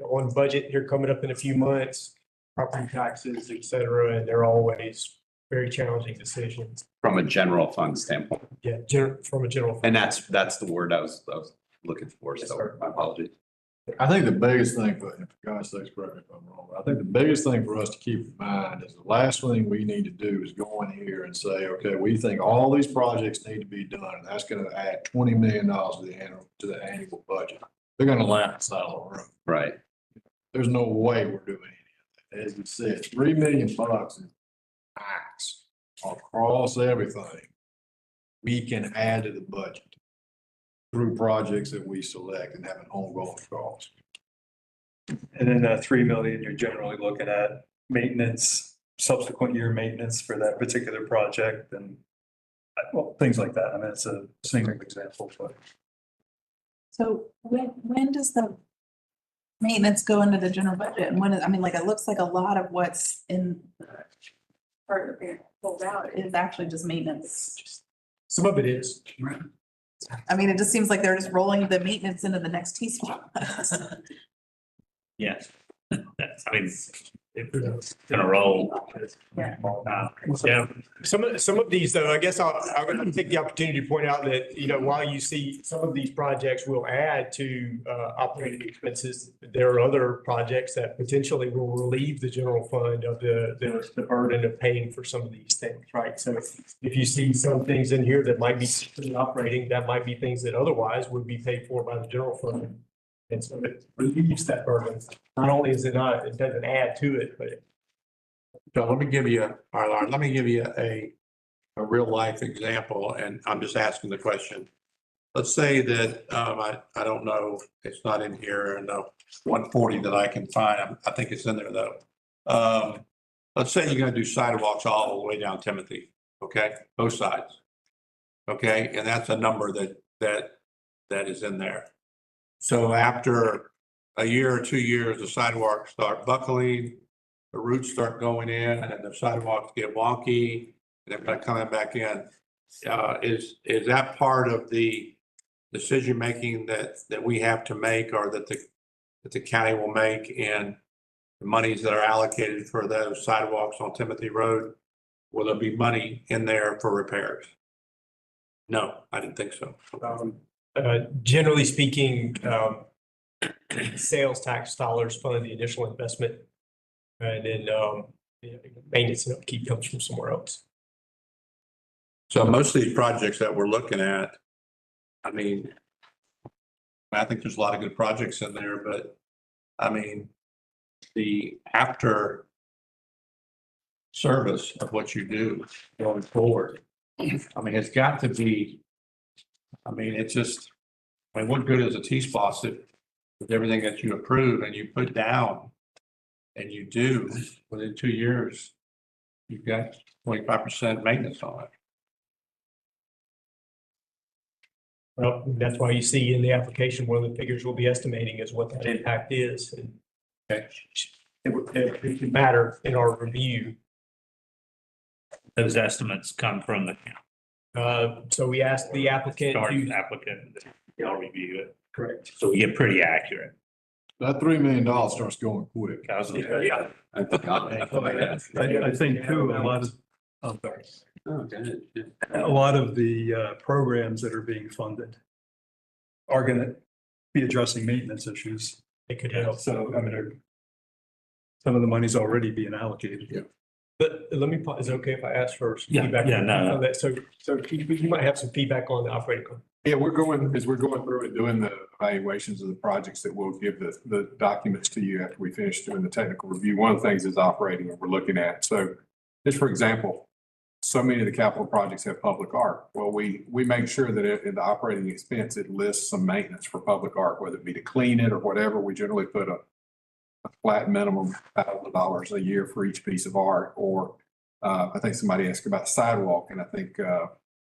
on budget here coming up in a few months, property taxes, et cetera, and they're always very challenging decisions. from a general fund standpoint, Yeah, from a general. and that's the word I was looking for. Yes, So sir. my apologies. I think the biggest thing, for God's sakes, correct me if I'm wrong, but I think the biggest thing for us to keep in mind is the last thing we need to do is go in here and say, okay, we think all these projects need to be done. And that's going to add $20 million to the annual budget. They're going to laugh inside of the room. Right. There's no way we're doing any of that. As you said, $3 million is max across everything we can add to the budget through projects that we select and have an ongoing cost. And then 3 million, you're generally looking at maintenance, subsequent year maintenance for that particular project and well, things like that. I mean, it's a single example, but. So when does the maintenance go into the general budget? And it looks like a lot of what's in the part that pulled out is actually just maintenance. Some of it is. It just seems like they're just rolling the maintenance into the next TSPLOST. Yes. I mean, it's gonna roll. Yeah. Yeah, Some of these, though, I guess I'm going to take the opportunity to point out that, while you see some of these projects will add to operating expenses, there are other projects that potentially will relieve the general fund of the burden of paying for some of these things, right? So if you see some things in here that might be operating, that might be things that otherwise would be paid for by the general fund. And so it relieves that burden. Not only is it doesn't add to it, but So let me give you a real life example, and I'm just asking the question. Let's say that, I don't know, it's not in here, and 140 that I can find, I think it's in there though. Let's say you're gonna do sidewalks all the way down Timothy, okay, both sides. Okay, and that's a number that is in there. So after a year or 2 years, the sidewalks start buckling, the roots start going in, and the sidewalks get wonky, and they're kind of coming back in. Is that part of the decision-making that we have to make, or that the county will make in the monies that are allocated for those sidewalks on Timothy Road? Will there be money in there for repairs? No, I didn't think so. Generally speaking, sales tax dollars fund the additional investment. And then, maintenance and upkeep comes from somewhere else. So most of these projects that we're looking at, I mean, I think there's a lot of good projects in there, but I mean, the after service of what you do going forward, I mean, it's got to be, I mean, it's just, I mean, what good is a T-SPLOST with everything that you approve and you put down and you do within 2 years, you've got 25% maintenance on it. Well, that's why you see in the application, one of the figures we'll be estimating is what that impact is. And it would matter in our review. Those estimates come from the So we asked the applicant starting to. applicant, they'll review it. Correct. So we get pretty accurate. That $3 million starts going quick. I think too, a lot of, I'm sorry. A lot of the programs that are being funded are gonna be addressing maintenance issues. It could help. So, I mean, some of the money's already being allocated. Yeah. But let me, is it okay if I ask for some Yeah, feedback? yeah, no. on that? So you might have some feedback on the operating cost. Yeah, we're going through and doing the evaluations of the projects that we'll give the documents to you after we finish doing the technical review. One of the things is operating that we're looking at. So just for example, so many of the capital projects have public art. Well, we make sure that in the operating expense, it lists some maintenance for public art, whether it be to clean it or whatever. We generally put a flat minimum $1,000 a year for each piece of art. Or I think somebody asked about sidewalk, and I think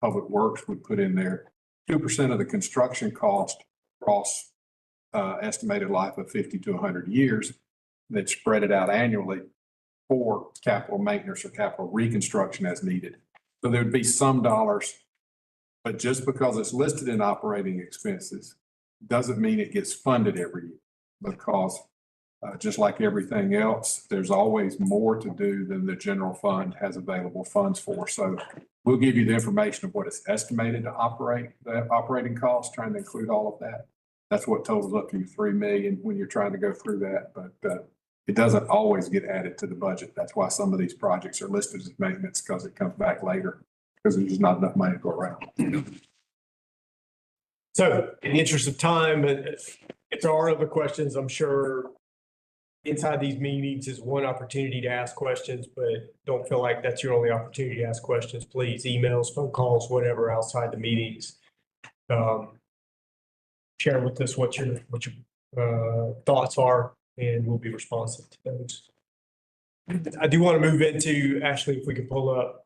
Public Works would put in there 2% of the construction cost across estimated life of 50 to 100 years, that spread it out annually for capital maintenance or capital reconstruction as needed. So there would be some dollars, but just because it's listed in operating expenses doesn't mean it gets funded every year, because just like everything else, there's always more to do than the general fund has available funds for. So we'll give you the information of what is estimated to operate, the operating costs, trying to include all of that. That's what totals up to $3 million when you're trying to go through that, but it doesn't always get added to the budget. That's why some of these projects are listed as maintenance, because it comes back later, because there's not enough money to go around. So in the interest of time, if there are other questions, I'm sure inside these meetings is one opportunity to ask questions, but don't feel like that's your only opportunity to ask questions. Please, emails, phone calls, whatever outside the meetings. Share with us what your thoughts are, and we'll be responsive to those. I do want to move into, Ashley, if we could pull up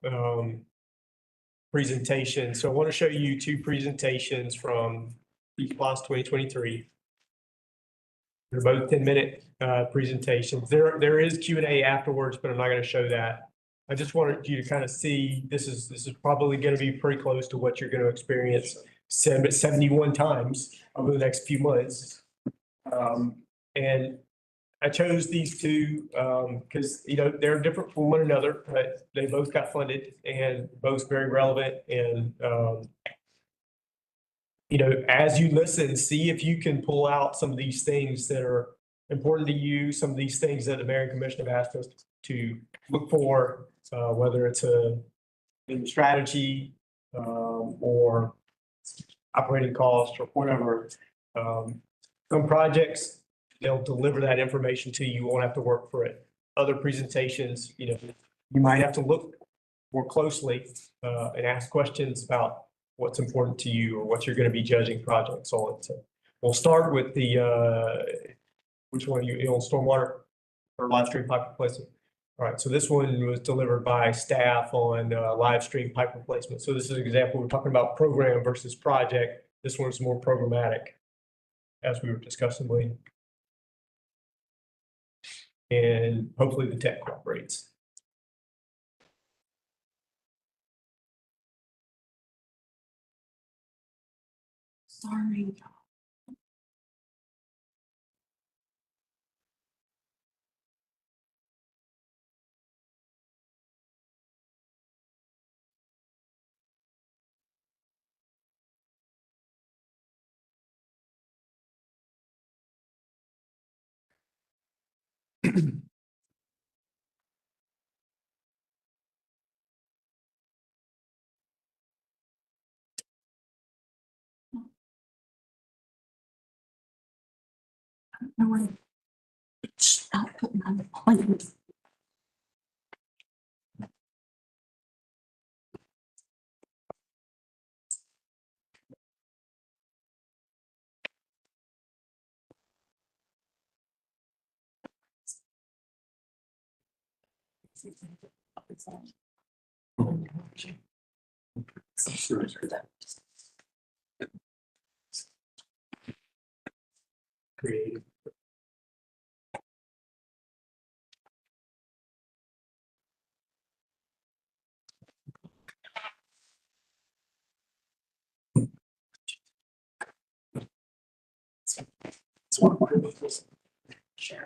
presentation. So I want to show you two presentations from TSPLOST 2023. They're both 10-minute presentations. There is Q&A afterwards, but I'm not going to show that. I just wanted you to kind of see, this is probably going to be pretty close to what you're going to experience 71 times over the next few months. And I chose these two because, you know, they're different from one another, but they both got funded and both very relevant. And, you know, as you listen, see if you can pull out some of these things that are important to you, some of these things that the Mayor and Commission have asked us to look for, whether it's in strategy or operating cost or whatever. Some projects, they'll deliver that information to you. You won't have to work for it. Other presentations, you know, you might have to look more closely and ask questions about what's important to you or what you're going to be judging projects on. So we'll start with the, which one you on stormwater or live stream pipe replacement? All right, so this one was delivered by staff on live stream pipe replacement. So this is an example, we're talking about program versus project. This one's more programmatic, as we were discussing, Lee. And hopefully the tech cooperates. Sorry. No one. Stop putting my appointments. Creative. It's one of my business. Sure.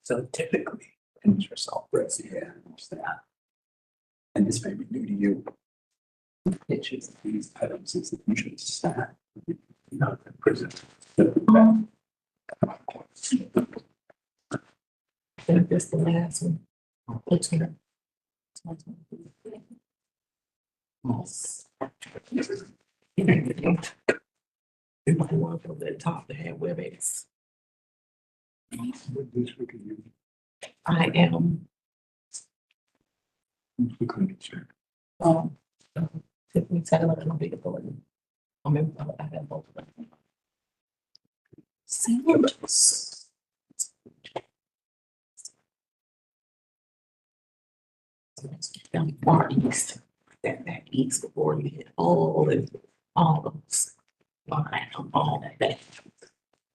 So typically, and yourself, yeah, understand. And this may be new to you. Pitches these items is that you should start. Not the prison. That's the last one. Which one? It might want from the top to have WebEx. I am. Tiffany satellite and big authority. I remember I had both of them. Down far east, that back east before you hit all those line on all that back.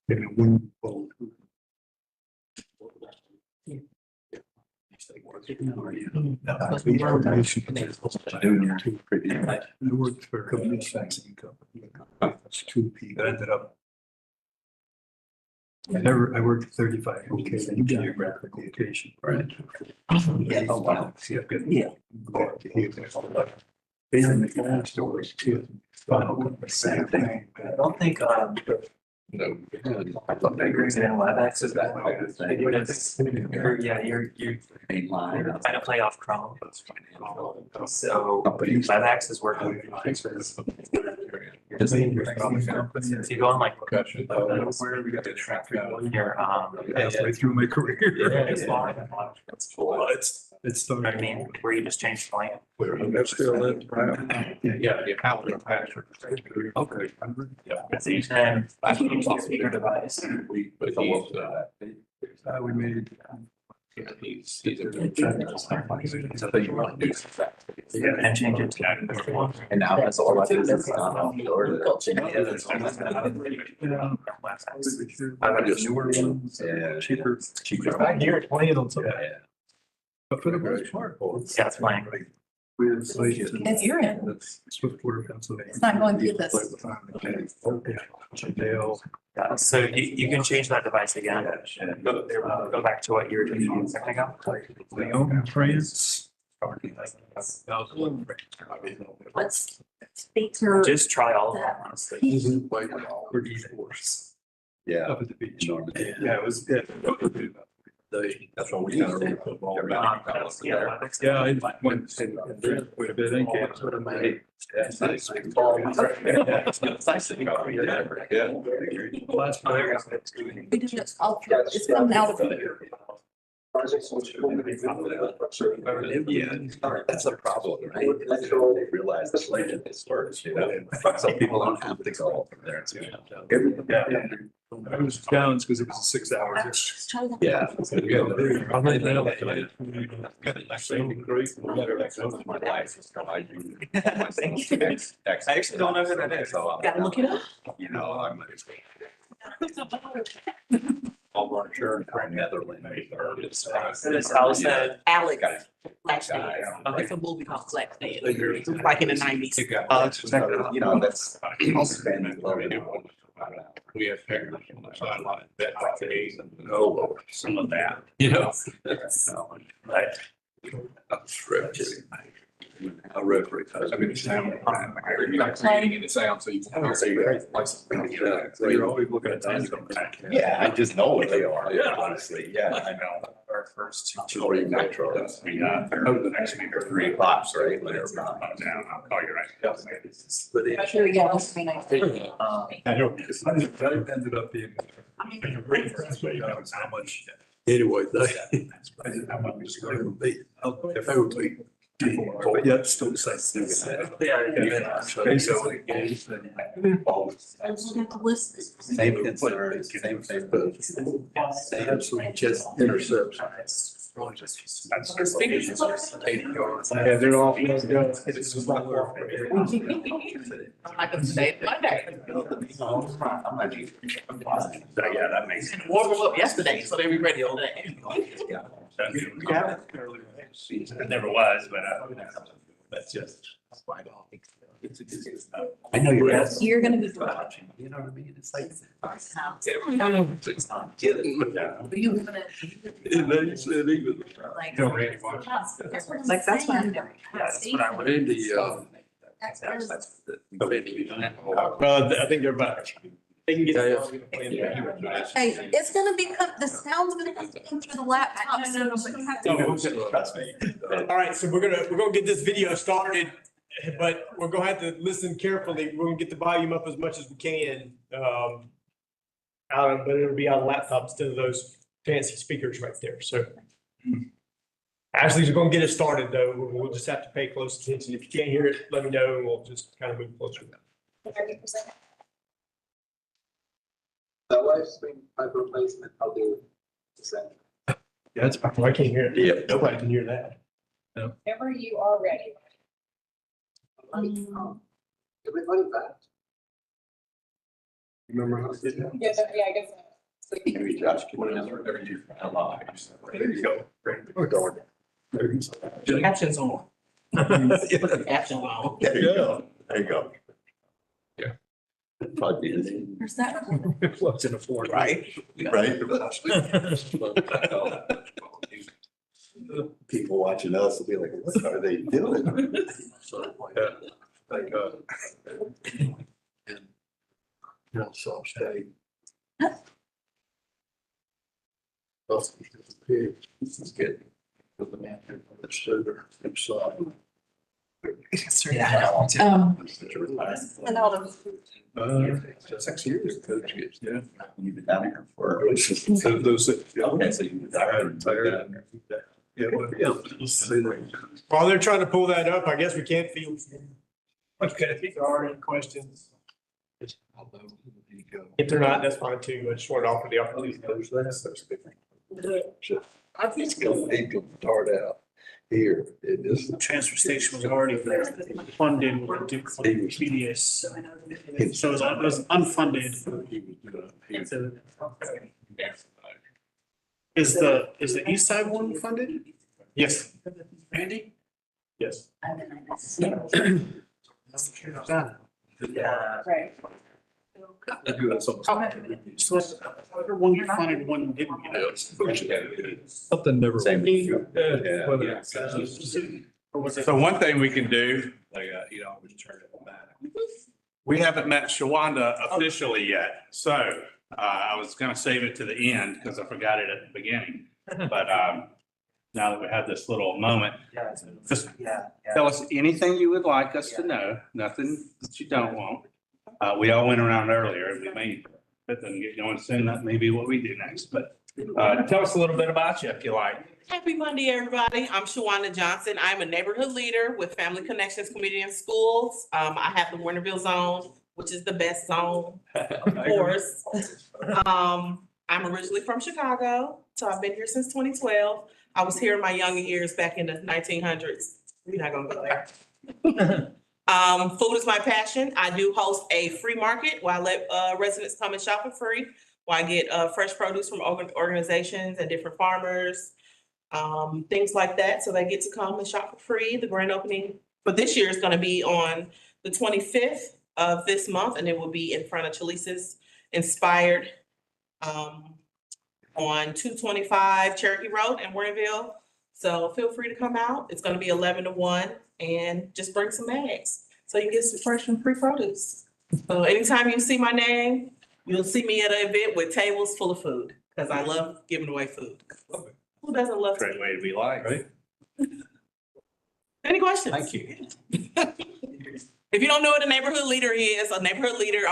I worked for a vaccine company. It's two people. Ended up. I worked 35 locations, geographic location. Right. Yeah. Oh, wow. See, I've got. Yeah. Stories too. Same thing. I don't think, No. I thought they agrees in WebEx is that. Yeah, you're main line. trying to play off Chrome. So WebEx is working. If you go on like. Where we got the traffic. Your, Halfway through my career. It's fine. Well, it's starting. I mean, where you just change the plan. That's still it, right? Yeah, the account. Okay. And I can use your device. But he's, We made. he's. And change it to. And now that's all I do. That's not on the order. I've Just newer ones. Yeah. Cheaper. I hear it playing on something. Yeah. But for the most part. Yeah, it's playing. We have sites in It's your end. Swiftwater, Pennsylvania. It's not going through this. Dale. Yeah, so you can change that device again. Go back to what you were doing a second ago. Lyon, France. What's speaker? Just try all of them, honestly. Yeah. Up at the beach. Yeah, it was, yeah. That's what we kind of. Yeah, I went and did quite a bit in camp. We do this all through. It's coming out of here. Yeah, that's a problem, right? They realize the legend is first, you know, some people don't have to go from there to. It was a challenge because it was a 6 hour. Yeah. I actually don't know who that is. Gotta look it up. You know, I'm. Sure. Netherlands. It's Allison. Alex. Got it. Black Dad. It's a movie called Black Dad. It was like in the 90s. You know, that's. I'll spend a little bit. We have parents on the sideline that they know some of that, you know. Right. I referee. I mean, it's sound. You're not creating any sound, so you. So you're always looking at time. Yeah, I just know what they are, Yeah. honestly, yeah, I know. Our first two Story metro. over the next week or 3 o'clock, right? When it's down, I'll call you right. Sure, yeah, that's really nice. I don't. That ended up being. How much? Anyway, how much is going to be? If it would be. But yet still the same. Basically. I was looking at the list. Same concern, same. Absolutely just intercepts. Yeah, they're all. It's not work. Like today, Monday. Yeah, that makes sense. Warm them up yesterday, so they be ready all day. It never was, but that's just. I know you're. You're gonna be. Watching, you know what I mean? It's like. You gonna, They said even. Like, Don't really watch. like that's fine. That's what I would. Randy, Well, I think they're about. They can get. Hey, it's gonna be, the sound's gonna come through the laptop. Trust me. All right, so we're gonna get this video started, but we're gonna have to listen carefully. We're gonna get the volume up as much as we can. But it'll be on the laptop instead of those fancy speakers right there, so. Ashley's gonna get us started though. We'll just have to pay close attention. If you can't hear it, let me know and we'll just kind of move closer. The lifespan pipe replacement, I'll do it. Yeah, that's, I can't hear it. Yeah. Nobody can hear that. Whenever you are ready. Everybody back. Remember how to did that? Yeah, I guess. Maybe Josh can answer every year. There you go. action's on. Action on. There you go. There you go. Yeah. Probably be. Where's that? What's in the floor, Right? Right? People watching us will be like, what are they doing? Thank God. Yeah, so stay. This is good. For the man who sugar himself. And out of. 6 years. Yeah. You've been down here for. Those. Okay, so you've been down here. Yeah, well, yeah. Let's see that. While they're trying to pull that up, I guess we can't feel. Okay, if there are any questions, if they're not, that's fine too. I just wanted to offer the opportunity. I think it's gonna need to start out here. It is. The transfer station was already funded with PDS. So it was unfunded. Is the east side one funded? Yes. Randy? Yes. Right. So one get funded, one didn't get. Something never. Same. Or was it? So one thing we can do, we haven't met Shawanda officially yet, so I was gonna save it to the end because I forgot it at the beginning. But now that we have this little moment, just tell us anything you would like us to know, nothing that you don't want. We all went around earlier, and we may, but then get going soon, that may be what we do next, but Tell us a little bit about you if you like. Happy Monday, everybody. I'm Shawana Johnson. I'm a neighborhood leader with Family Connections Community in Schools. I have the Winterville zone, which is the best zone, of course. I'm originally from Chicago, so I've been here since 2012. I was here in my younger years back in the 1900s. We're not gonna go there. Food is my passion. I do host a free market where I let residents come and shop for free, where I get fresh produce from organizations and different farmers. Things like that. So they get to come and shop for free. The grand opening for this year is going to be on the 25th of this month, and it will be in front of Chalice's Inspired on 225 Cherokee Road in Warrenville. So feel free to come out. It's going to be 11 to 1, and just bring some bags so you can get some fresh and free produce. So anytime you see my name, you'll see me at an event with tables full of food, because I love giving away food. Who doesn't love Great way to be liked. Right. Any questions? Thank you. If you don't know what a neighborhood leader is, a neighborhood leader,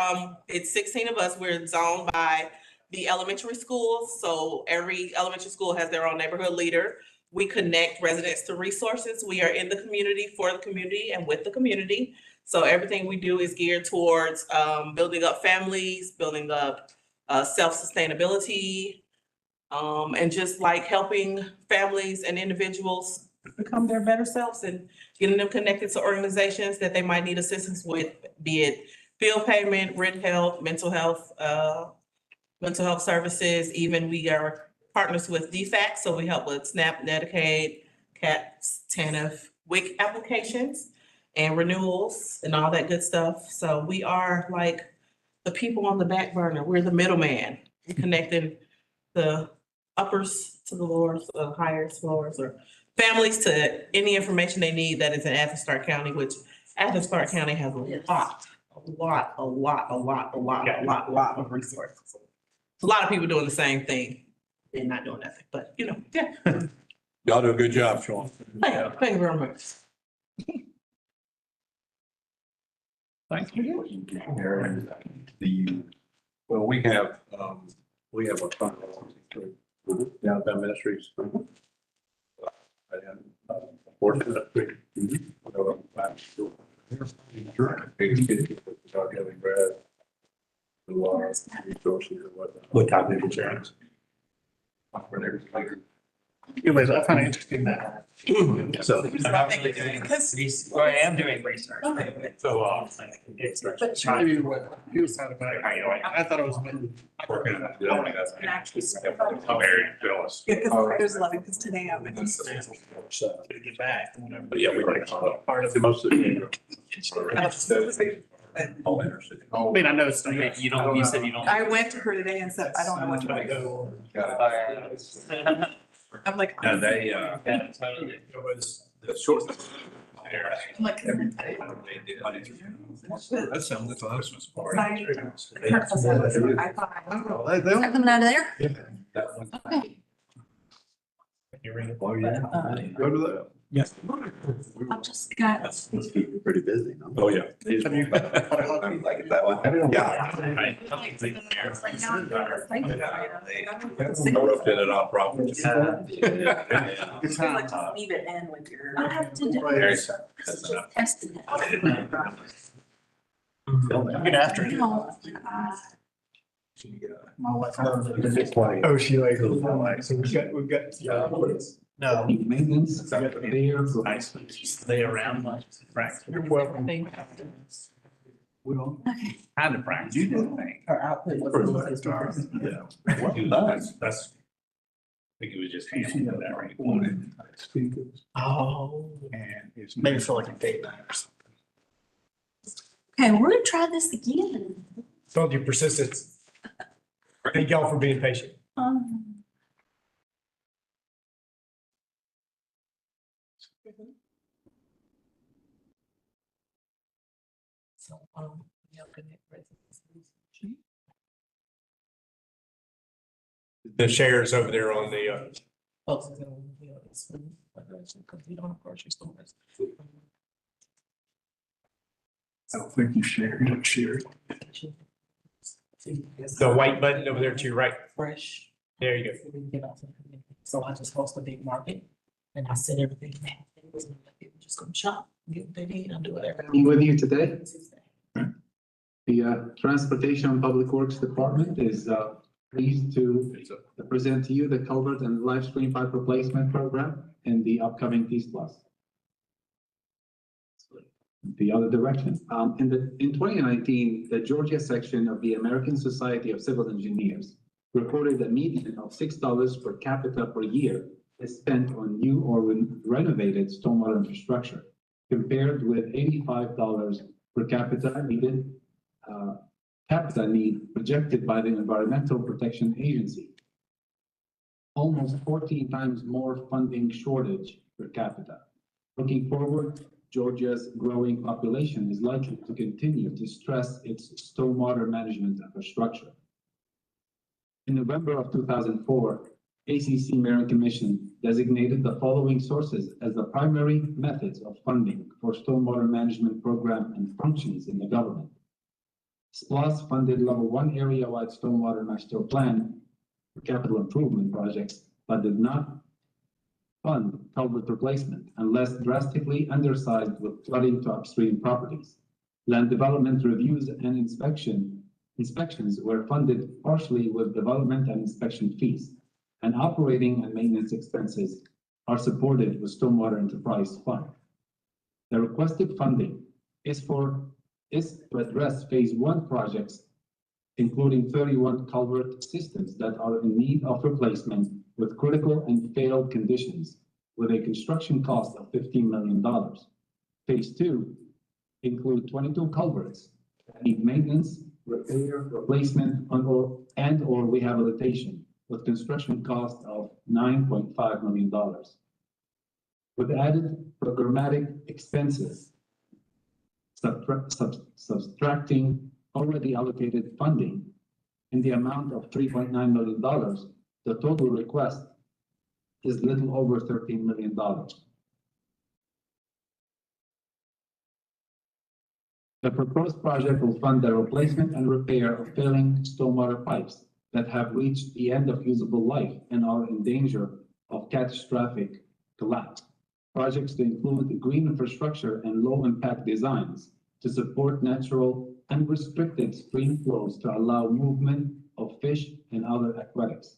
it's 16 of us. We're zoned by the elementary schools. So every elementary school has their own neighborhood leader. We connect residents to resources. We are in the community, for the community, and with the community. So everything we do is geared towards building up families, building up self-sustainability, and just like helping families and individuals become their better selves and getting them connected to organizations that they might need assistance with, be it bill payment, rent help, mental health services. Even we are partners with DFAC, so we help with SNAP, Medicaid, CAPS, TANF, WIC applications and renewals and all that good stuff. So we are like the people on the back burner. We're the middleman, connecting the uppers to the lowers, higher floors, or families to any information they need that is in Athens-Clarke County, which Athens-Clarke County has a lot of resources. A lot of people doing the same thing. They're not doing nothing, but yeah. Y'all do a good job, Sean. Thank you very much. Thank you. Well, we have a fund downtown ministries. What type of insurance? Anyways, I find it interesting that. So. I am doing research. So, Maybe what he was talking about, I thought it was. working on that. Very jealous. There's 11, because today I went. To get back. Whatever. But yeah, we like Part of Most of the. I mean, I know it's. You said you don't. I went to her today and said, I don't know what to do. I'm like. No, they, It was. the short. I'm like. That sounds like a Christmas party. I thought. They Coming out of there? Okay. Oh, yeah. Go to that. Yes. I just got. Pretty busy. Oh, yeah. Like it that one. Yeah. Worked in a nonprofit. Leave it in with your. I have to do just testing it. Good afternoon. My wife. Oh, she like, so we've got. No. Maintenance. Nice. Stay around much. Practice. You're welcome. We don't. Okay. Kind of practice. You did think. Our output was. That's. I think it was just handled that right. Speakers. Oh. And it's. Maybe for like a date night or something. Okay, we're gonna try this again. Told you persistence. Thank y'all for being patient. So, connect residents. The shares over there on the, Folks is gonna, it's food, because we don't have grocery stores. I don't think you shared, you don't share it. the white button over there to your right. Fresh. There you go. So we can get off of the committee. So I just host a big market and I set everything. People just come shop, get what they need, I'll do whatever. Be with you today. The Transportation and Public Works Department is pleased to present to you the culvert and live stream pipe replacement program in the upcoming TSPLOST. The other direction. In 2019, the Georgia section of the American Society of Civil Engineers reported a median of $6 per capita per year is spent on new or renovated stormwater infrastructure, compared with $85 per capita need projected by the Environmental Protection Agency. Almost 14 times more funding shortage per capita. Looking forward, Georgia's growing population is likely to continue to stress its stormwater management infrastructure. In November of 2004, ACC Mayor Commission designated the following sources as the primary methods of funding for stormwater management program and functions in the government. SPLOST funded level 1 area-wide stormwater master plan for capital improvement projects, but did not fund culvert replacement unless drastically undersized with flooding to upstream properties. Land development reviews and inspections were funded partially with development and inspection fees, and operating and maintenance expenses are supported with Stormwater Enterprise Fund. The requested funding is to address phase 1 projects, including 31 culvert systems that are in need of replacement with critical and failed conditions, with a construction cost of $15 million. Phase 2 include 22 culverts that need maintenance, repair, replacement, and or rehabilitation, with construction cost of $9.5 million. With added programmatic expenses, subtracting already allocated funding in the amount of $3.9 million, the total request is little over $13 million. The proposed project will fund the replacement and repair of failing stormwater pipes that have reached the end of usable life and are in danger of catastrophic collapse. Projects to include green infrastructure and low-impact designs to support natural unrestricted stream flows to allow movement of fish and other aquatics.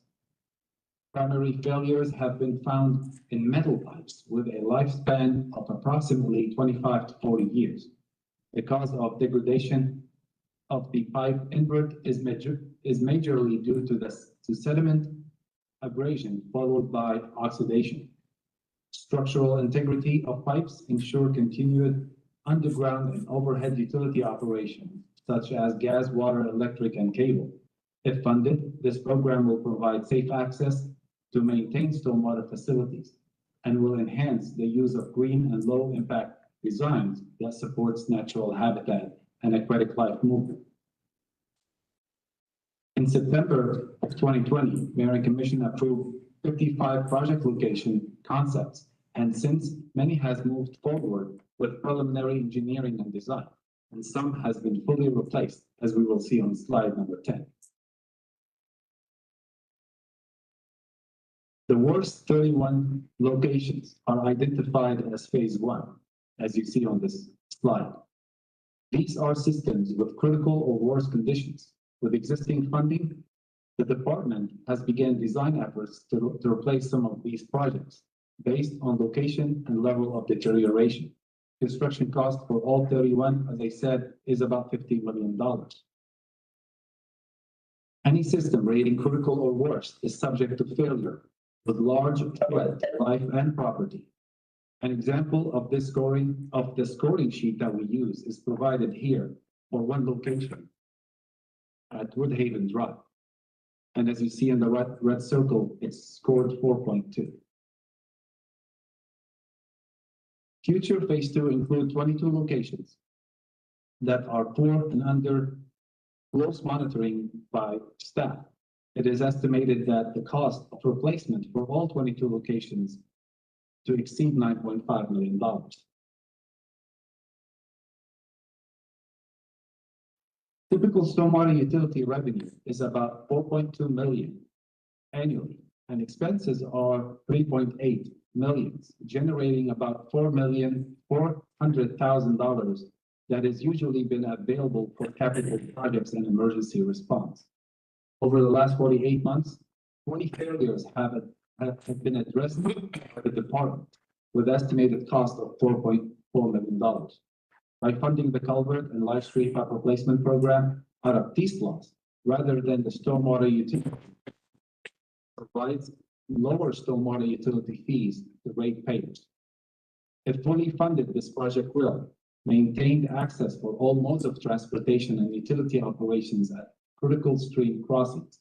Primary failures have been found in metal pipes with a lifespan of approximately 25 to 40 years. The cause of degradation of the pipe invert is majorly due to sediment abrasion followed by oxidation. Structural integrity of pipes ensure continued underground and overhead utility operations, such as gas, water, electric, and cable. If funded, this program will provide safe access to maintain stormwater facilities and will enhance the use of green and low-impact designs that supports natural habitat and aquatic life movement. In September of 2020, Mayor and Commission approved 55 project location concepts, and since many has moved forward with preliminary engineering and design, and some has been fully replaced, as we will see on slide number 10. The worst 31 locations are identified as phase 1, as you see on this slide. These are systems with critical or worse conditions. With existing funding, the department has begun design efforts to replace some of these projects based on location and level of deterioration. Construction cost for all 31, as I said, is about $15 million. Any system rating critical or worse is subject to failure with large threat to life and property. An example of this the scoring sheet that we use is provided here for one location at Woodhaven Drive. And as you see in the red circle, it's scored 4.2. Future phase 2 include 22 locations that are poor and under close monitoring by staff. It is estimated that the cost of replacement for all 22 locations to exceed $9.5 million. Typical stormwater utility revenue is about $4.2 million annually, and expenses are 3.8 million, generating about $4,400,000 that has usually been available for capital projects and emergency response. Over the last 48 months, 20 failures have been addressed by the department with estimated cost of $4.4 million. By funding the culvert and live stream pipe replacement program out of TSPLOST rather than the stormwater utility, provides lower stormwater utility fees to ratepayers. If fully funded, this project will maintain access for all modes of transportation and utility operations at critical stream crossings,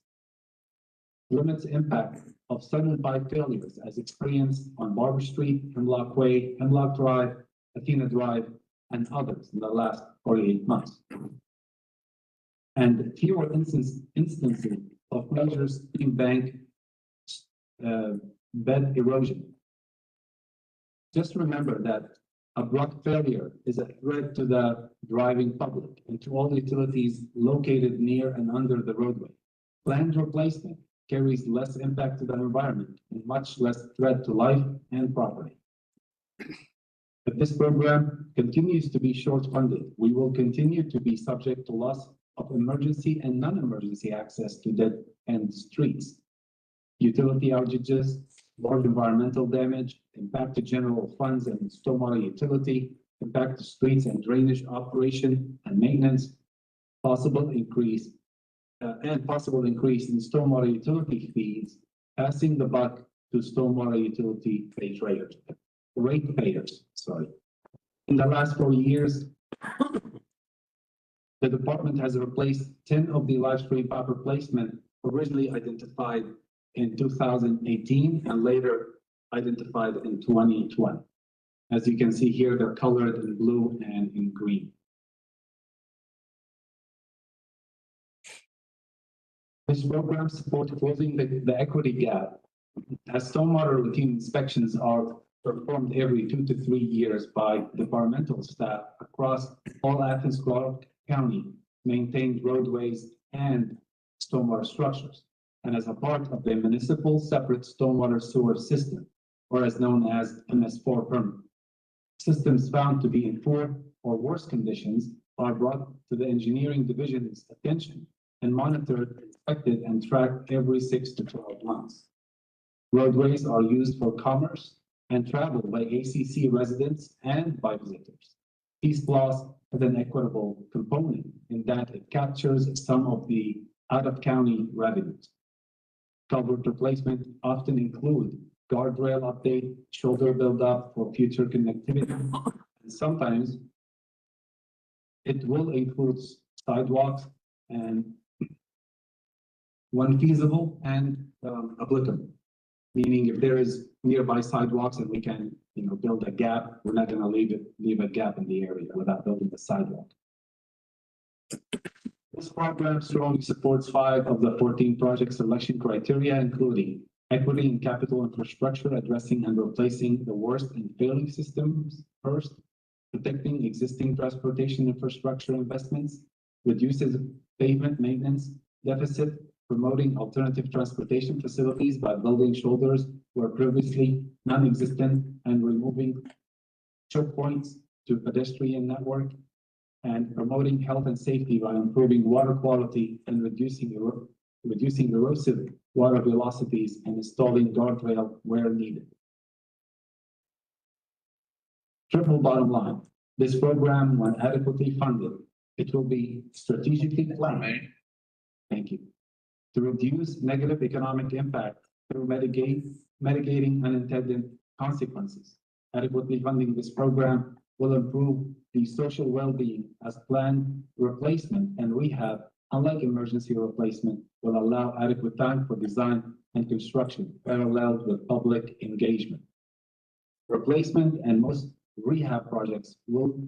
limits impact of sudden pipe failures as experienced on Barber Street, Hemlock Way, Hemlock Drive, Athena Drive, and others in the last 48 months. And fewer instances of major stream bank bed erosion. Just remember that abrupt failure is a threat to the driving public and to all utilities located near and under the roadway. Planned replacement carries less impact to the environment and much less threat to life and property. If this program continues to be short funded, we will continue to be subject to loss of emergency and non-emergency access to dead end streets, utility outages, large environmental damage, impact to general funds and stormwater utility, impact to streets and drainage operation and maintenance, possible increase in stormwater utility fees, passing the buck to stormwater utility ratepayers. In the last 4 years, the department has replaced 10 of the live stream pipe replacement originally identified in 2018 and later identified in 2020. As you can see here, they're colored in blue and in green. This program supports closing the equity gap, as stormwater routine inspections are performed every 2 to 3 years by departmental staff across all Athens-Clarke County maintained roadways and stormwater structures, and as a part of the municipal separate stormwater sewer system, or as known as MS4 permit. Systems found to be in poor or worse conditions are brought to the engineering division's attention and monitored, inspected, and tracked every 6 to 12 months. Roadways are used for commerce and travel by ACC residents and by visitors. TSPLOST has an equitable component in that it captures some of the out-of-county revenues. Culvert replacement often include guardrail update, shoulder build-up for future connectivity, and sometimes it will include sidewalks and when feasible and applicable. Meaning if there is nearby sidewalks and we can, build a gap, we're not going to leave a gap in the area without building a sidewalk. This program strongly supports 5 of the 14 project selection criteria, including equity in capital infrastructure, addressing and replacing the worst and failing systems first, protecting existing transportation infrastructure investments, reduces pavement maintenance deficit, promoting alternative transportation facilities by building shoulders where previously non-existent, and removing choke points to pedestrian network, and promoting health and safety by improving water quality and reducing erosive water velocities and installing guardrail where needed. Triple bottom line, this program, when adequately funded, it will be strategically planned. Thank you. To reduce negative economic impact through mitigating unintended consequences. Adequately funding this program will improve the social well-being as planned replacement and rehab, unlike emergency replacement, will allow adequate time for design and construction paralleled with public engagement. Replacement and most rehab projects will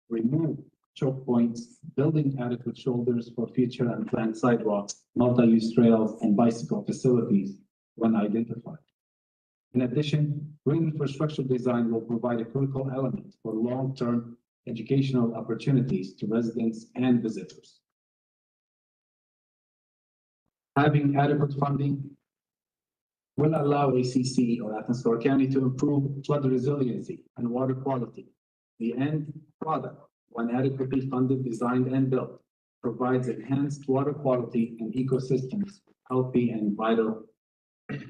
remove choke points, building adequate shoulders for future unplanned sidewalks, multi-use trails, and bicycle facilities when identified. In addition, green infrastructure design will provide a critical element for long-term educational opportunities to residents and visitors. Having adequate funding will allow ACC or Athens-Clarke County to improve flood resiliency and water quality. The end product, when adequately funded, designed, and built, provides enhanced water quality and ecosystems, healthy and vital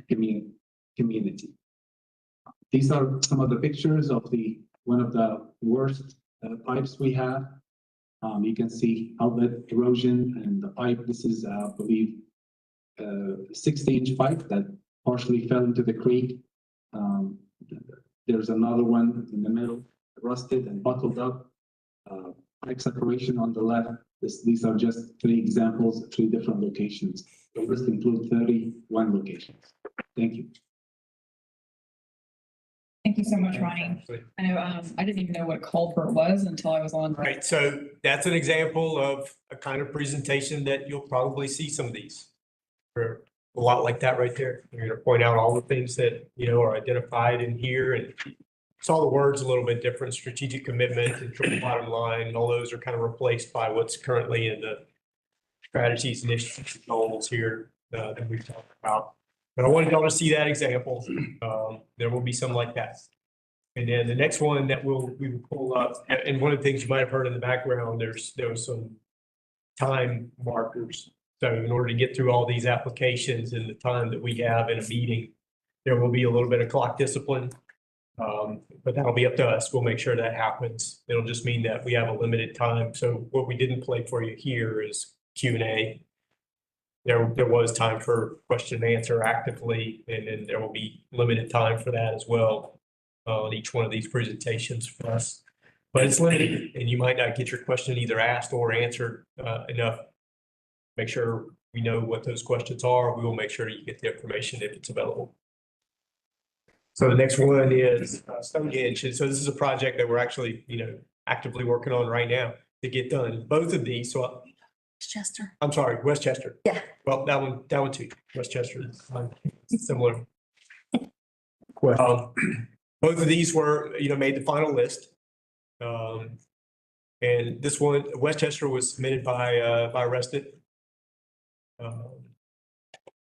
community. These are some of the pictures of one of the worst pipes we have. You can see outlet erosion and the pipe. This is, I believe, 60-inch pipe that partially fell into the creek. There's another one in the middle, rusted and buckled up. Pipe separation on the left. These are just 3 examples, 3 different locations. The list includes 31 locations. Thank you. Thank you so much, Ronnie. I know, I didn't even know what a culvert was until I was on. Right, so that's an example of a kind of presentation that you'll probably see some of these. Or a lot like that right there. You're gonna point out all the things that, are identified in here, and it's all the words a little bit different, strategic commitment and triple bottom line, and all those are kind of replaced by what's currently in the strategies, initiatives, and goals here that we've talked about. But I wanted y'all to see that example. There will be some like that. And then the next one that we will pull up, and one of the things you might have heard in the background, there was some time markers. So in order to get through all these applications in the time that we have in a meeting, there will be a little bit of clock discipline. But that'll be up to us. We'll make sure that happens. It'll just mean that we have a limited time. So what we didn't play for you here is Q&A. There was time for question and answer actively, and then there will be limited time for that as well on each one of these presentations for us. But it's limited, and you might not get your question either asked or answered enough. Make sure we know what those questions are. We will make sure you get the information if it's available. So the next one is Stonehenge. And so this is a project that we're actually, actively working on right now to get done. Both of these, so Chester. I'm sorry, Westchester. Yeah. Well, that one too, Westchester, similar. Both of these were, made the final list. And this one, Westchester, was submitted by Rested.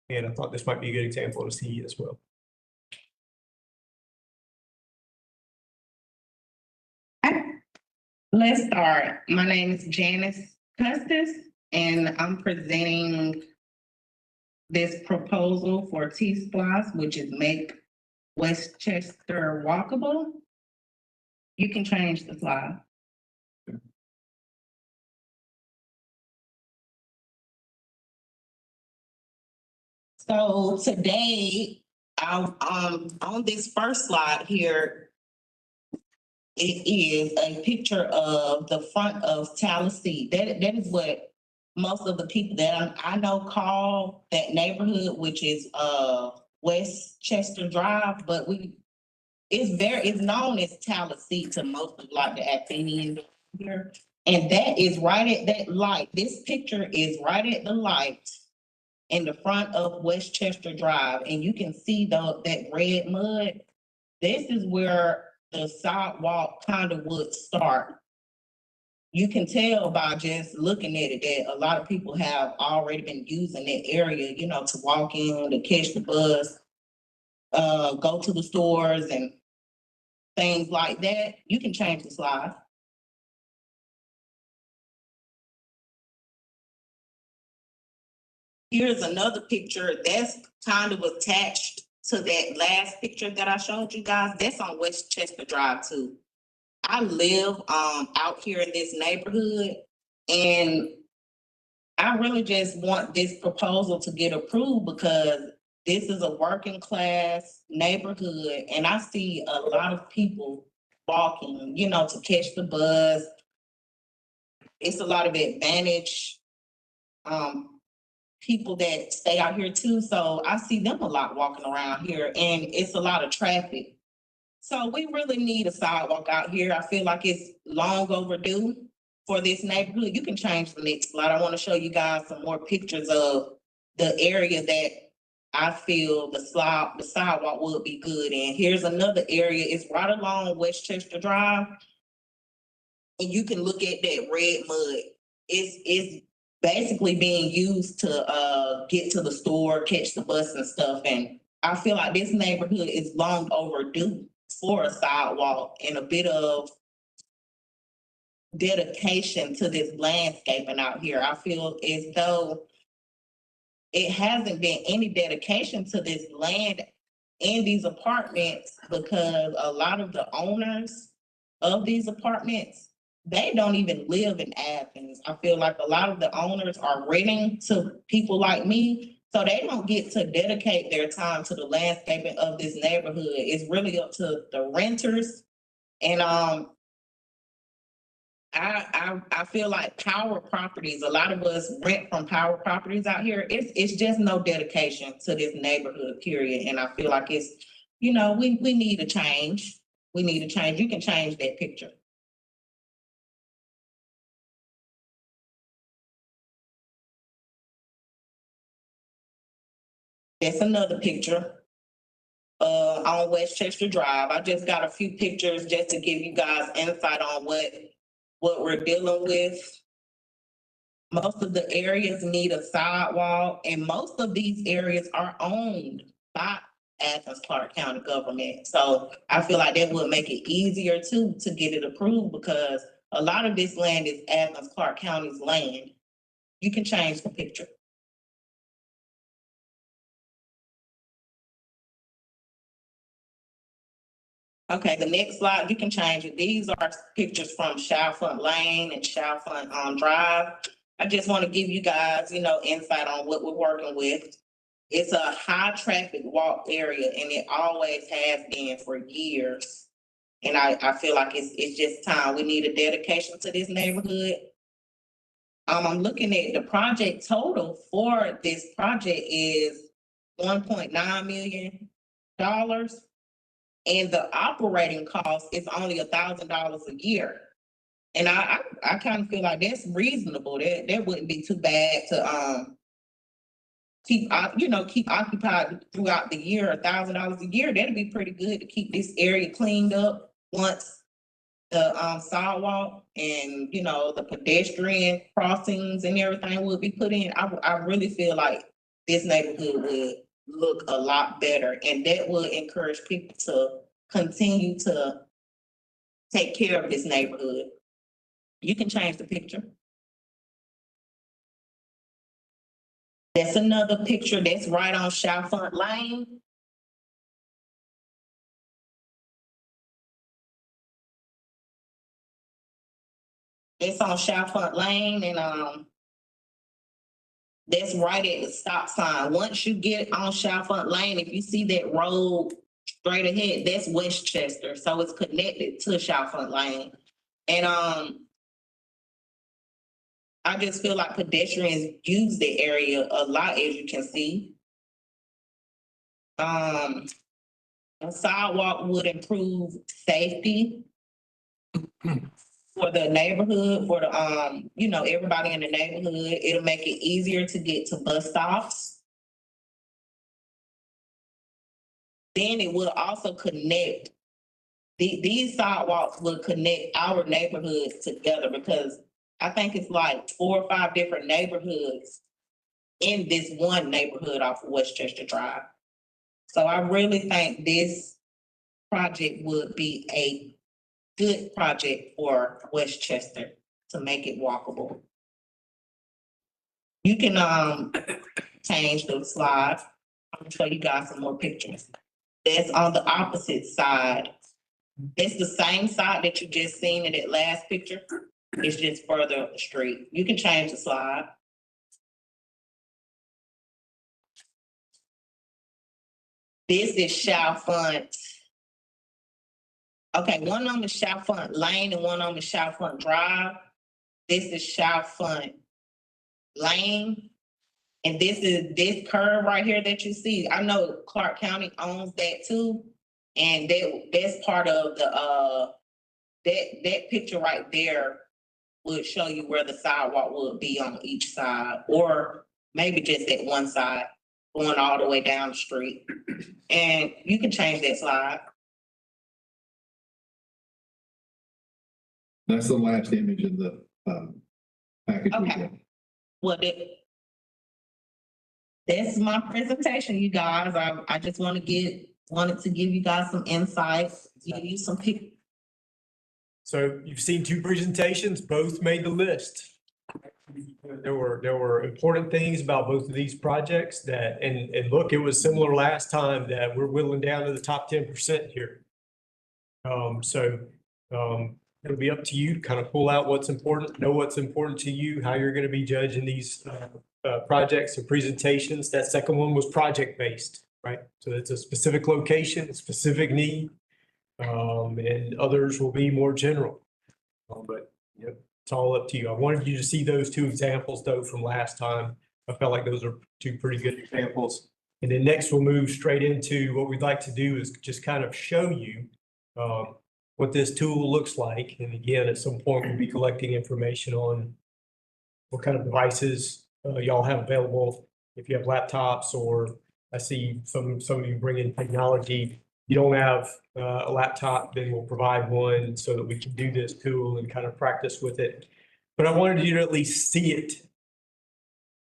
And I thought this might be a good example to see as well. Let's start. My name is Janice Custis, and I'm presenting this proposal for TSPLOST, which is Make Westchester Walkable. You can change the slide. So today, on this first slide here, it is a picture of the front of Tallahassee. That is what most of the people that I know call that neighborhood, which is Westchester Drive, but it's known as Tallahassee to most of like the Athenians here. And that is right at that light. This picture is right at the light in the front of Westchester Drive, and you can see that red mud. This is where the sidewalk kind of would start. You can tell by just looking at it that a lot of people have already been using that area, to walk in, to catch the bus, go to the stores and things like that. You can change the slide. Here's another picture that's kind of attached to that last picture that I showed you guys. That's on Westchester Drive too. I live out here in this neighborhood, and I really just want this proposal to get approved because this is a working class neighborhood, and I see a lot of people walking, to catch the bus. It's a lot of advantage people that stay out here too. So I see them a lot walking around here, and it's a lot of traffic. So we really need a sidewalk out here. I feel like it's long overdue for this neighborhood. You can change the next slide. I want to show you guys some more pictures of the area that I feel the sidewalk would be good in. Here's another area. It's right along Westchester Drive. And you can look at that red mud. It's basically being used to get to the store, catch the bus and stuff. And I feel like this neighborhood is long overdue for a sidewalk and a bit of dedication to this landscaping out here. I feel as though it hasn't been any dedication to this land in these apartments because a lot of the owners of these apartments, they don't even live in Athens. I feel like a lot of the owners are renting to people like me, so they don't get to dedicate their time to the landscaping of this neighborhood. It's really up to the renters. And I feel like Power Properties, a lot of us rent from Power Properties out here. It's just no dedication to this neighborhood, period. And I feel like it's, we need a change. We need a change. You can change that picture. That's another picture on Westchester Drive. I just got a few pictures just to give you guys insight on what we're dealing with. Most of the areas need a sidewalk, and most of these areas are owned by Athens-Clarke County government. So I feel like that would make it easier to get it approved because a lot of this land is Athens-Clarke County's land. You can change the picture. Okay, the next slide, you can change it. These are pictures from Chalfont Lane and Chalfont Drive. I just want to give you guys, insight on what we're working with. It's a high traffic walk area and it always has been for years. And I feel like it's just time. We need a dedication to this neighborhood. I'm looking at the project total for this project is $1.9 million. And the operating cost is only $1,000 a year. And I kind of feel like that's reasonable. That wouldn't be too bad to keep occupied throughout the year. $1,000 a year, that'd be pretty good to keep this area cleaned up once the sidewalk and the pedestrian crossings and everything would be put in. I really feel like this neighborhood would look a lot better, and that would encourage people to continue to take care of this neighborhood. You can change the picture. That's another picture that's right on Chalfont Lane. It's on Chalfont Lane and that's right at the stop sign. Once you get on Chalfont Lane, if you see that road straight ahead, that's Westchester. So it's connected to Chalfont Lane. And I just feel like pedestrians use the area a lot, as you can see. A sidewalk would improve safety for the neighborhood, for the everybody in the neighborhood. It'll make it easier to get to bus stops. Then it will also connect. These sidewalks will connect our neighborhoods together because I think it's like 4 or 5 different neighborhoods in this one neighborhood off of Westchester Drive. So I really think this project would be a good project for Westchester to make it walkable. You can change the slide. I'm gonna show you guys some more pictures. That's on the opposite side. It's the same side that you just seen in that last picture. It's just further up the street. You can change the slide. This is Chalfont. Okay, one of them is Chalfont Lane and one of them is Chalfont Drive. This is Chalfont Lane. And this curve right here that you see. I know Clarke County owns that too. And that's part of the that picture right there would show you where the sidewalk would be on each side, or maybe just at one side, going all the way down the street. And you can change that slide. That's the last image of the package we Okay. got. Well, that's my presentation, you guys. I just wanted to give you guys some insight, give you some pick. So you've seen two presentations, both made the list. There were important things about both of these projects that, and look, it was similar last time that we're whittling down to the top 10% here. It'll be up to you to kind of pull out what's important, know what's important to you, how you're going to be judging these projects and presentations. That second one was project-based, right? So it's a specific location, a specific need, and others will be more general. But yep, it's all up to you. I wanted you to see those two examples though from last time. I felt like those are two pretty good examples. And then next we'll move straight into what we'd like to do is just kind of show you what this tool looks like. And again, at some point we'll be collecting information on what kind of devices y'all have available. If you have laptops, or I see some of you bring in technology. You don't have a laptop, then we'll provide one so that we can do this tool and kind of practice with it. But I wanted you to at least see it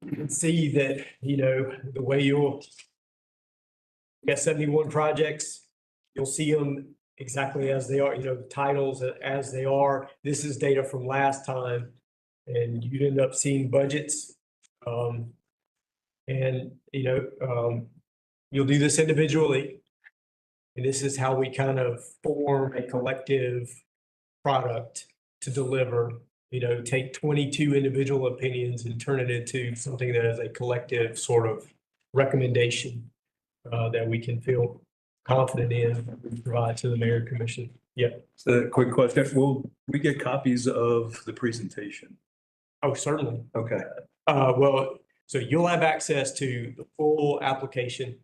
and see that, you know, the way you'll get 71 projects, you'll see them exactly as they are, you know, the titles as they are. This is data from last time, and you'd end up seeing budgets. You'll do this individually. And this is how we kind of form a collective product to deliver, you know, take 22 individual opinions and turn it into something that is a collective sort of recommendation that we can feel confident in and provide to the mayor commission. Yeah. So quick question, will we get copies of the presentation? Oh, certainly. Okay. So you'll have access to the full application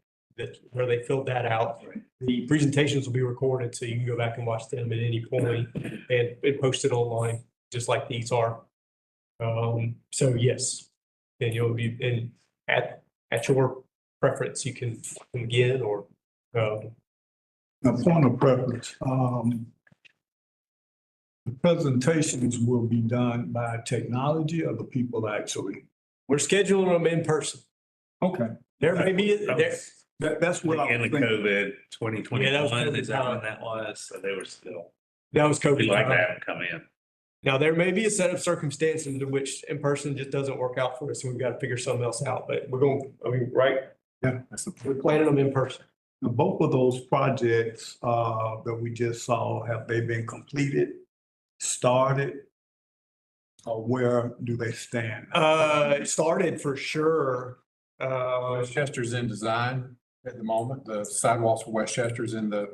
where they filled that out. The presentations will be recorded, so you can go back and watch them at any point and post it online, just like these are. So yes, and you'll be at your preference, you can begin or. A point of preference, the presentations will be done by technology or the people actually? We're scheduling them in person. Okay. There may be, that's what I in was the thinking. COVID 2021, Yeah, that was COVID is that when time. that was? So they were still, that was COVID. we'd like to time. have them come in. Now, there may be a set of circumstances in which in person just doesn't work out for us and we've got to figure something else out, but we're going, right? Yeah, We're planning them in person. Now, both of those projects that we just saw, have they been completed, started? Or where do they stand? It started for sure. Westchester's in design at the moment. The sidewalks for Westchester's in the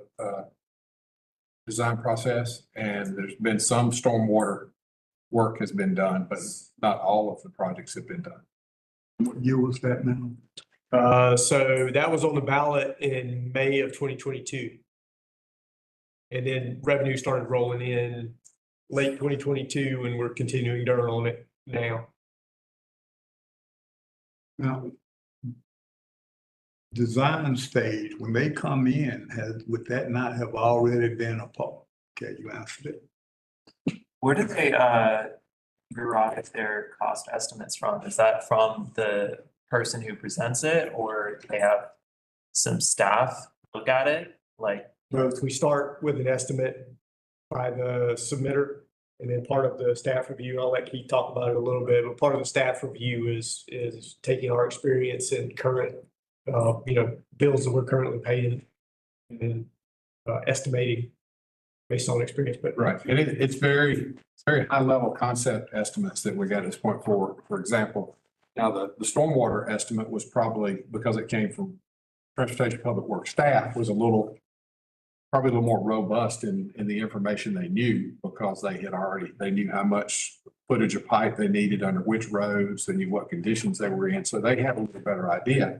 design process, and there's been some stormwater work has been done, but not all of the projects have been done. What year was that now? So that was on the ballot in May of 2022. And then revenue started rolling in late 2022, and we're continuing to earn on it now. Now, design stage, when they come in, would that not have already been a part? Okay, you answered it. Where did they derive their cost estimates from? Is that from the person who presents it, or they have some staff look at it? Like, Both. We start with an estimate by the submitter, and then part of the staff review, I'll let Keith talk about it a little bit, but part of the staff review is taking our experience and current bills that we're currently paying and then estimating based on experience. But Right, and it's very high level concept estimates that we got at this point. For example, now the stormwater estimate was probably, because it came from Transportation Public Works staff, was probably a little more robust in the information they knew, because they knew how much footage of pipe they needed under which roads, they knew what conditions they were in, so they had a little better idea.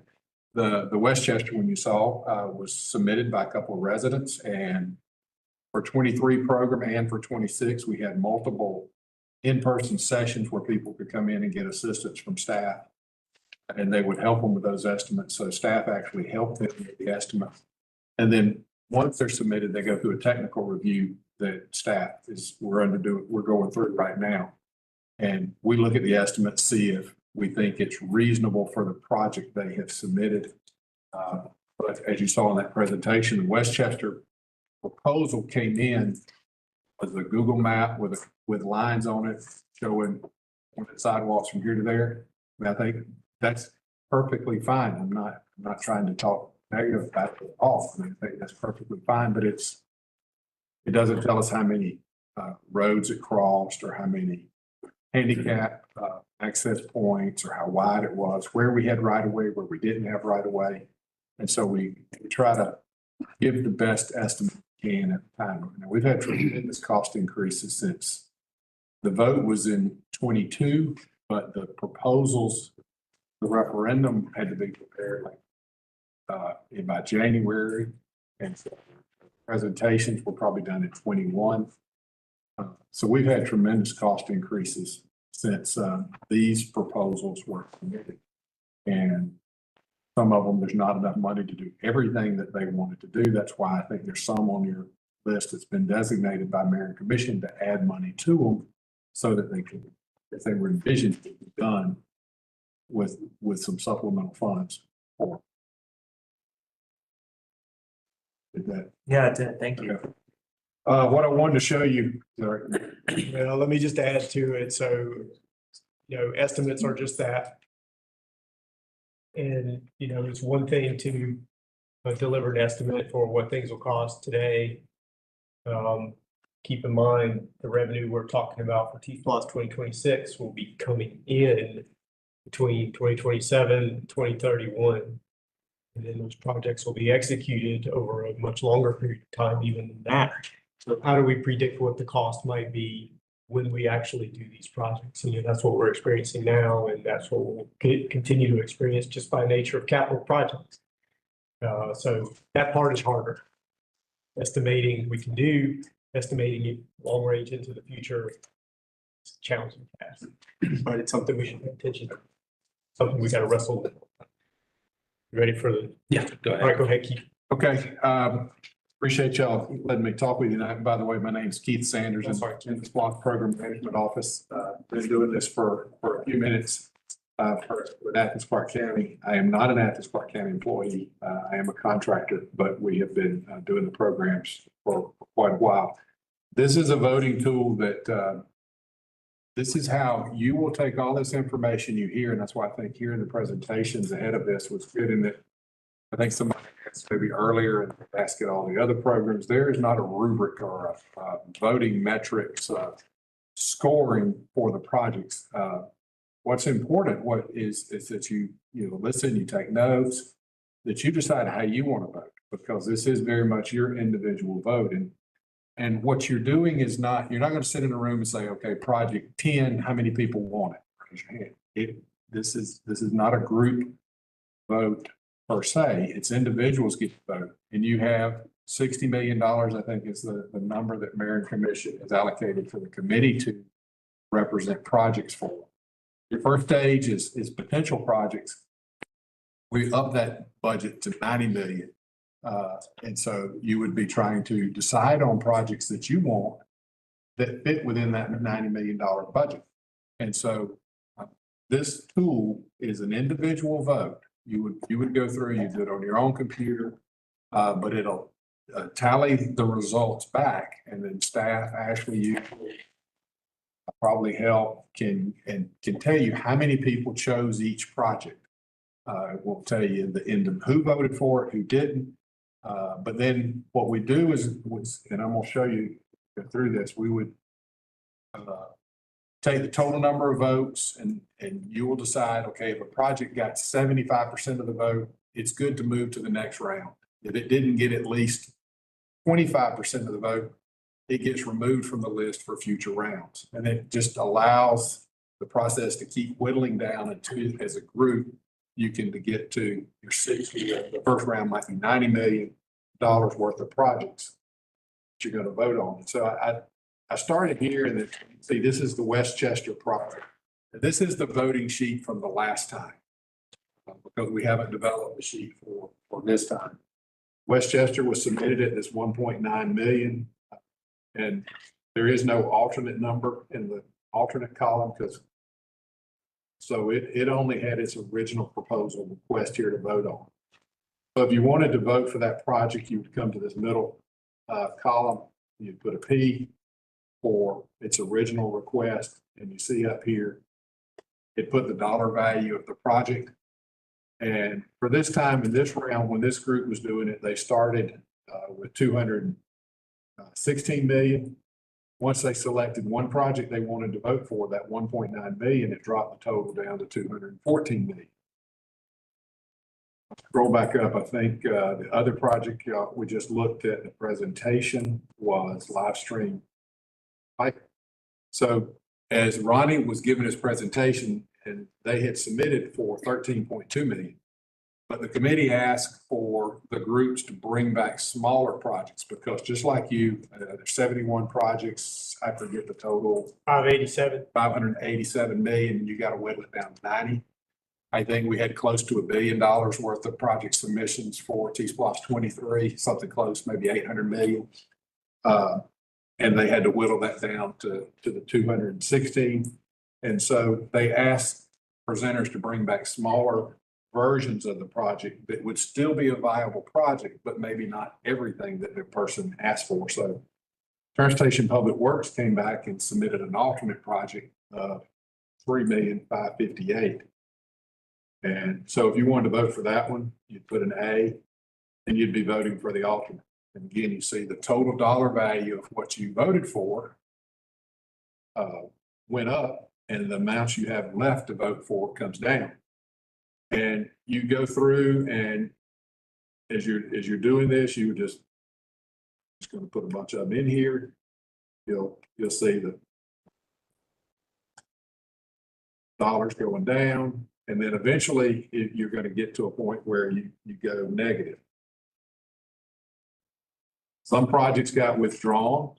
The Westchester one you saw was submitted by a couple of residents, and for 23 program and for 26, we had multiple in-person sessions where people could come in and get assistance from staff, and they would help them with those estimates. So staff actually helped them with the estimates. And then once they're submitted, they go through a technical review that staff we're going through right now. And we look at the estimates, see if We think it's reasonable for the project they have submitted. But as you saw in that presentation, the Westchester proposal came in as a Google map with lines on it showing sidewalks from here to there. And I think that's perfectly fine. I'm not trying to talk negative about it at all. I mean, I think that's perfectly fine, but it doesn't tell us how many roads it crossed or how many handicap access points or how wide it was, where we had right of way, where we didn't have right of way. And so we try to give the best estimate we can at the time. Now, we've had tremendous cost increases since the vote was in 22, but the proposals, the referendum had to be prepared by January. And so presentations were probably done in 21. So we've had tremendous cost increases since these proposals were submitted. And some of them, there's not enough money to do everything that they wanted to do. That's why I think there's some on your list that's been designated by Mayor and Commission to add money to them so that they can, if they were envisioned to be done with some supplemental funds for. Did that? Yeah, it did. Thank you. Okay. What I wanted to show you, Well, let me just add to it. So, estimates are just that. And, it's one thing to deliver an estimate for what things will cost today. Keep in mind, the revenue we're talking about for TSPLOST 2026 will be coming in between 2027 and 2031. And then those projects will be executed over a much longer period of time, even than that. So how do we predict what the cost might be when we actually do these projects? And that's what we're experiencing now, and that's what we'll continue to experience just by nature of capital projects. So that part is harder. Estimating we can do, estimating it long range into the future, it's a challenging task. But it's something we should pay attention to. Something we got to wrestle with. Ready for the? Yeah, go ahead. All right, go ahead, Keith. okay. Appreciate y'all letting me talk with you tonight. By the way, my name's Keith Sanders in the TSPLOST Program Management Office. Been doing this for a few minutes with Athens-Clarke County. I am not an Athens-Clarke County employee. I am a contractor, but we have been doing the programs for quite a while. This is a voting tool that this is how you will take all this information you hear, and that's why I think hearing the presentations ahead of this was good in that I think somebody asked maybe earlier and asked it all the other programs. There is not a rubric or a voting metrics scoring for the projects. What's important is that you listen, you take notes, that you decide how you want to vote, because this is very much your individual vote. And what you're doing is you're not going to sit in a room and say, okay, project 10, how many people want it? Raise your hand. This is not a group vote per se. It's individuals get to vote. And you have $60 million, I think is the number that Mayor and Commission has allocated for the committee to represent projects for. Your first stage is potential projects. We up that budget to 90 million. And so you would be trying to decide on projects that you want that fit within that $90 million budget. And so this tool is an individual vote. You would go through, you do it on your own computer, but it'll tally the results back, and then staff, Ashley, you probably help can tell you how many people chose each project. It will tell you the end of who voted for it, who didn't. But then what we do is, and I'm going to show you through this, we would take the total number of votes, and you will decide, okay, if a project got 75% of the vote, it's good to move to the next round. If it didn't get at least 25% of the vote, it gets removed from the list for future rounds. And it just allows the process to keep whittling down until, as a group, you can get to your 60. The first round might be $90 million worth of projects that you're going to vote on. So I started here, and see, this is the Westchester project. This is the voting sheet from the last time, because we haven't developed the sheet for this time. Westchester was submitted at this 1.9 million, and there is no alternate number in the alternate column, because So it only had its original proposal request here to vote on. So if you wanted to vote for that project, you would come to this middle column, you'd put a P for its original request, and you see up here, it put the dollar value of the project. And for this time in this round, when this group was doing it, they started with 216 million. Once they selected one project they wanted to vote for, that 1.9 million, it dropped the total down to 214 million. Scroll back up, I think the other project we just looked at, the presentation was live stream. So as Ronnie was giving his presentation, and they had submitted for 13.2 million. But the committee asked for the groups to bring back smaller projects because just like you, there's 71 projects. I forget the total. 587 million, and you got to whittle it down to 90. I think we had close to $1 billion worth of project submissions for TSPLOST 23, something close, maybe 800 million. And they had to whittle that down to the 216. And so they asked presenters to bring back smaller versions of the project that would still be a viable project, but maybe not everything that the person asked for. So Transportation Public Works came back and submitted an alternate project of 3,558,000. And so if you wanted to vote for that one, you'd put an A and you'd be voting for the alternate. And again, you see the total dollar value of what you voted for went up, and the amounts you have left to vote for comes down. And you go through, and as you're doing this, you just going to put a bunch of them in here. You'll see the dollars going down, and then eventually you're going to get to a point where you go negative. Some projects got withdrawn.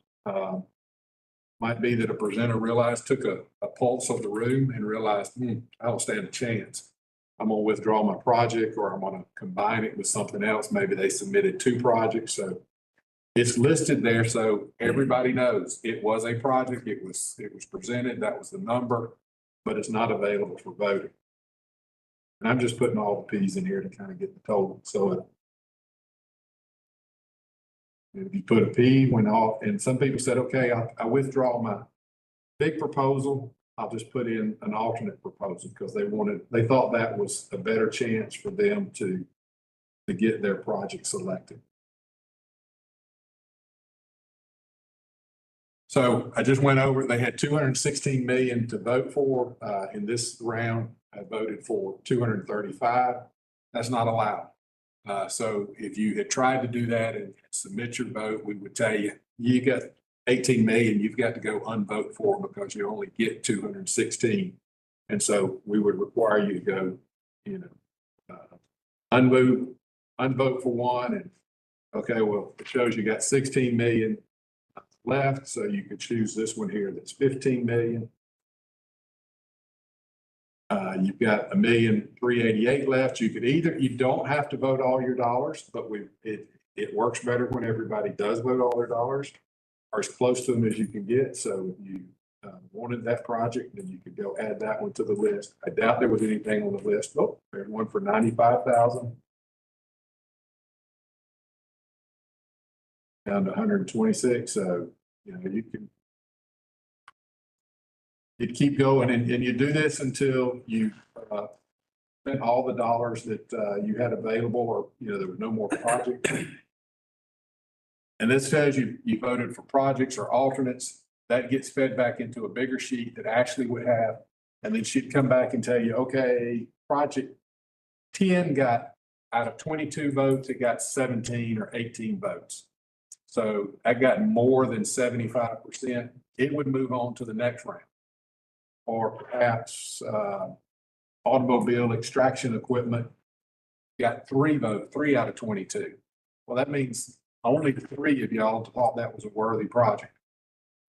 Might be that a presenter took a pulse of the room and realized, I don't stand a chance. I'm going to withdraw my project, or I'm going to combine it with something else. Maybe they submitted 2 projects. So it's listed there so everybody knows it was a project. It was presented. That was the number, but it's not available for voting. And I'm just putting all the P's in here to kind of get the total. So if you put a P when all, and some people said, okay, I withdraw my big proposal. I'll just put in an alternate proposal because they thought that was a better chance for them to get their project selected. So I just went over, they had 216 million to vote for. In this round, I voted for 235. That's not allowed. So if you had tried to do that and submit your vote, we would tell you, you got 18 million, you've got to go unvote for because you only get 216. And so we would require you to go, unvote for one. And okay, well, it shows you got 16 million left. So you could choose this one here that's 15 million. You've got 1,388,000 left. You don't have to vote all your dollars, but it works better when everybody does vote all their dollars, or as close to them as you can get. So if you wanted that project, then you could go add that one to the list. I doubt there was anything on the list. Oh, there's one for 95,000. Down to 126. So, you'd keep going, and you do this until you spent all the dollars that you had available, or there was no more project. And this says you voted for projects or alternates. That gets fed back into a bigger sheet that Ashley would have, and then she'd come back and tell you, okay, project 10 got out of 22 votes, it got 17 or 18 votes. So I got more than 75%. It would move on to the next round. Or perhaps automobile extraction equipment got 3 votes, 3 out of 22. Well, that means only 3 of y'all thought that was a worthy project.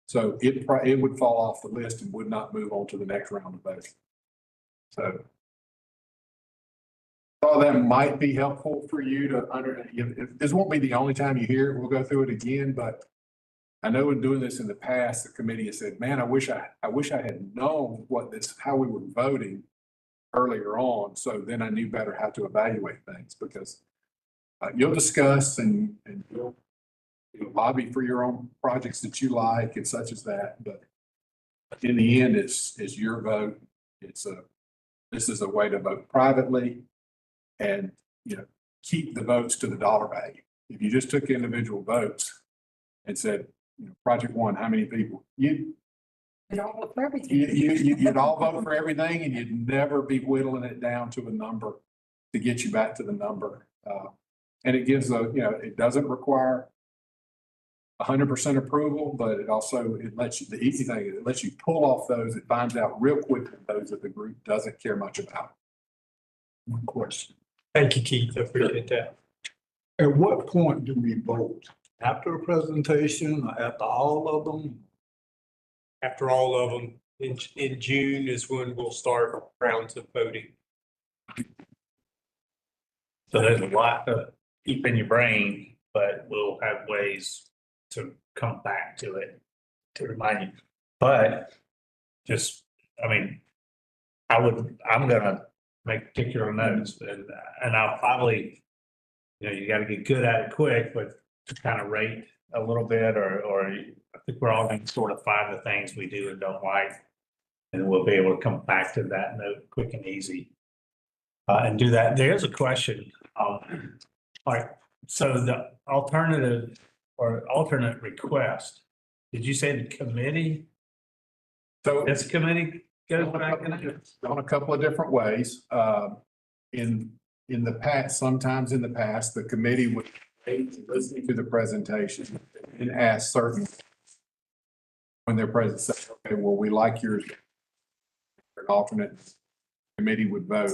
So it would fall off the list and would not move on to the next round of voting. So all that might be helpful for you to this won't be the only time you hear it. We'll go through it again, but I know in doing this in the past, the committee has said, man, I wish I had known how we were voting earlier on, so then I knew better how to evaluate things because you'll discuss and you'll lobby for your own projects that you like and such as that, but in the end, it's your vote. This is a way to vote privately and, keep the votes to the dollar value. If you just took individual votes and said, project one, how many people? You'd all vote for everything and you'd never be whittling it down to a number to get you back to the number. And it gives it doesn't require 100% approval, but it lets you, the easy thing is it lets you pull off those. It finds out real quickly those that the group doesn't care much about. One question. Thank you, Keith. I appreciate that. At what point do we vote? After a presentation or after all of them? After all of them, in June is when we'll start rounds of voting. So there's a lot to keep in your brain, but we'll have ways to come back to it to remind you. But I'm gonna make particular notes and I'll probably, you gotta get good at it quick, but to kind of rate a little bit or I think we're all going to sort of find the things we do and don't like. And we'll be able to come back to that note quick and easy. And do that. There's a question. All right. So the alternative or alternate request, did you say the committee? So this committee goes back in it? On a couple of different ways. In the past, sometimes in the past, the committee would listen to the presentation and ask certain when they're present, say, okay, well, we like yours. An alternate committee would vote.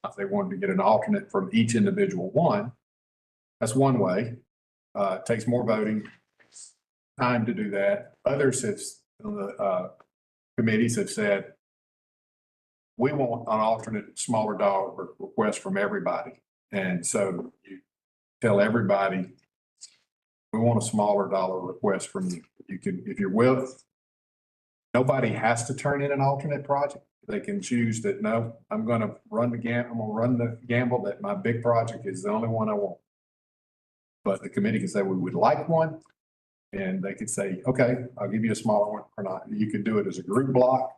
If they wanted to get an alternate from each individual one, that's one way. It takes more voting time to do that. Others committees have said, we want an alternate smaller dollar request from everybody. And so you tell everybody, we want a smaller dollar request from you. You can, if you're with, nobody has to turn in an alternate project. They can choose that, no, I'm going to run the gamble that my big project is the only one I want. But the committee can say, we would like one. And they could say, okay, I'll give you a smaller one or not. You could do it as a group block,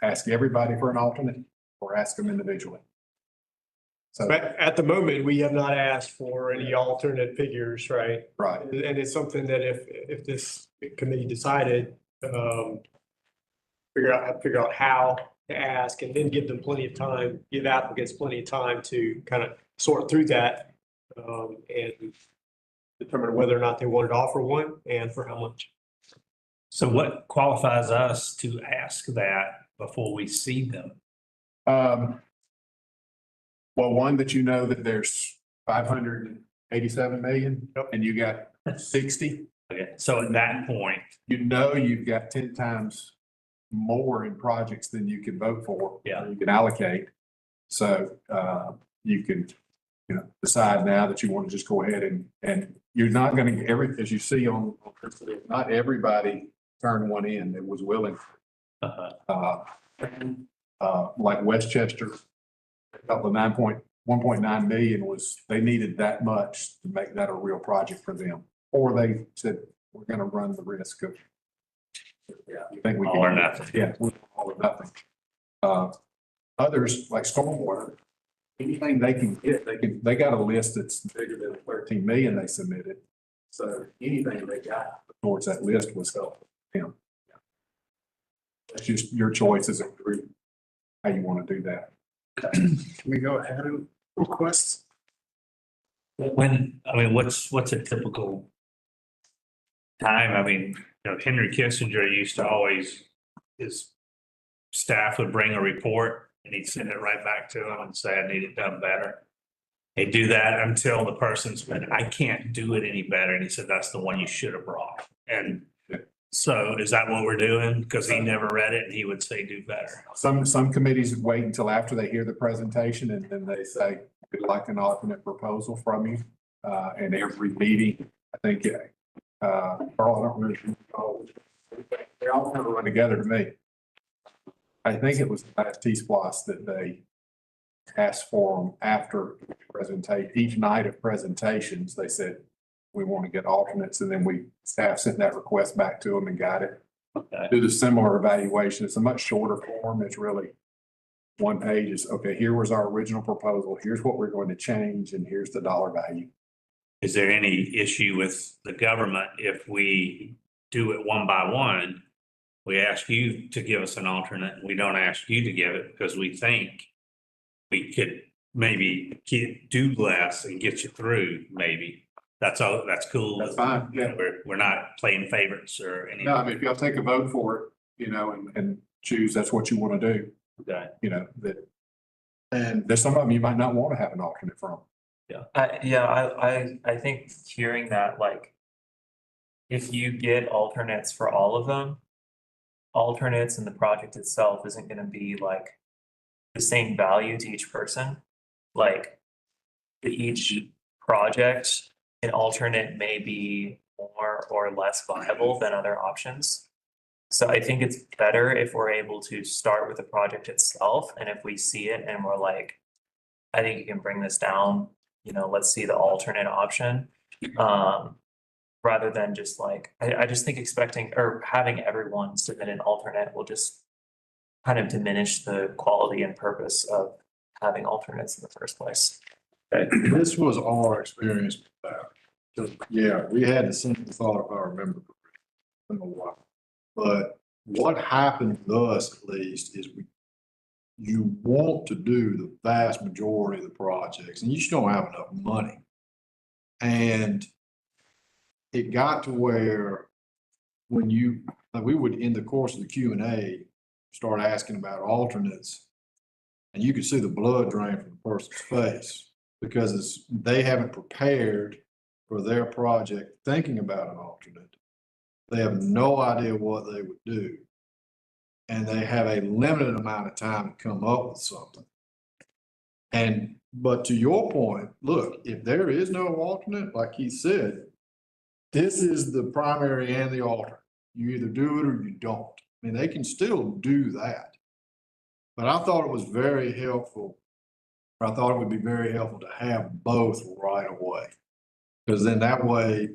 ask everybody for an alternate or ask them individually. So But at the moment, we have not asked for any alternate figures, right? Right. And it's something that if this committee decided, figure out how to ask and then give them plenty of time, give applicants plenty of time to kind of sort through that and determine whether or not they wanted to offer one and for how much. So what qualifies us to ask that before we see them? Well, one that that there's 587 million and you got 60. Okay, so at that point, you've got 10 times more in projects than you can vote for. Yeah. You can allocate. So you can, decide now that you want to just go ahead and you're not going to as you see on not everybody turned one in that was willing. Like Westchester, a couple of 1.9 million they needed that much to make that a real project for them. Or they said, we're going to run the risk of, I think we can. All or nothing. Yeah, all or nothing. Others like stormwater, anything they can get, they got a list that's bigger than 13 million they submitted. So anything they got towards that list was helpful for them. It's just your choice as a group, how you want to do that. Can we go ahead and request? What's a typical time? Henry Kissinger used to always, his staff would bring a report and he'd send it right back to him and say, I need it done better. They do that until the person's been, I can't do it any better. And he said, that's the one you should have brought. And so is that what we're doing? Because he never read it and he would say, do better. Some committees wait until after they hear the presentation and then they say, we'd like an alternate proposal from you. And every meeting, I think, Carl, I don't really recall. They all kind of run together to me. I think it was last T-Splost that they asked for them after presentation, each night of presentations, they said, we want to get alternates, and then staff sent that request back to them and got it. Okay. Did a similar evaluation. It's a much shorter form. It's really one page is, okay, here was our original proposal. Here's what we're going to change, and here's the dollar value. Is there any issue with the government if we do it one by one? We ask you to give us an alternate, we don't ask you to give it because we think we could maybe do less and get you through, maybe. That's all, that's cool. That's fine, yeah. We're not playing favorites or anything. No, I mean, if y'all take a vote for it, and choose, that's what you want to do, Okay. and there's some of them you might not want to have an alternate from. I think hearing that, like, if you get alternates for all of them, alternates in the project itself isn't gonna be like the same value to each person. Like, each project, an alternate may be more or less viable than other options. So I think it's better if we're able to start with the project itself, and if we see it and we're like, I think you can bring this down, let's see the alternate option. Rather than just like, I just think expecting or having everyone submit an alternate will just kind of diminish the quality and purpose of having alternates in the first place. This was our experience with that. Yeah, we had the same thought, if I remember correctly, in a while. But what happened with us, at least, is you want to do the vast majority of the projects, and you just don't have enough money. And it got to where when we would, in the course of the Q&A, start asking about alternates, and you could see the blood drain from the person's face because they haven't prepared for their project thinking about an alternate. They have no idea what they would do. And they have a limited amount of time to come up with something. But to your point, look, if there is no alternate, like he said, this is the primary and the alternate. You either do it or you don't. I mean, they can still do that. But I thought it was very helpful. I thought it would be very helpful to have both right away. Because then that way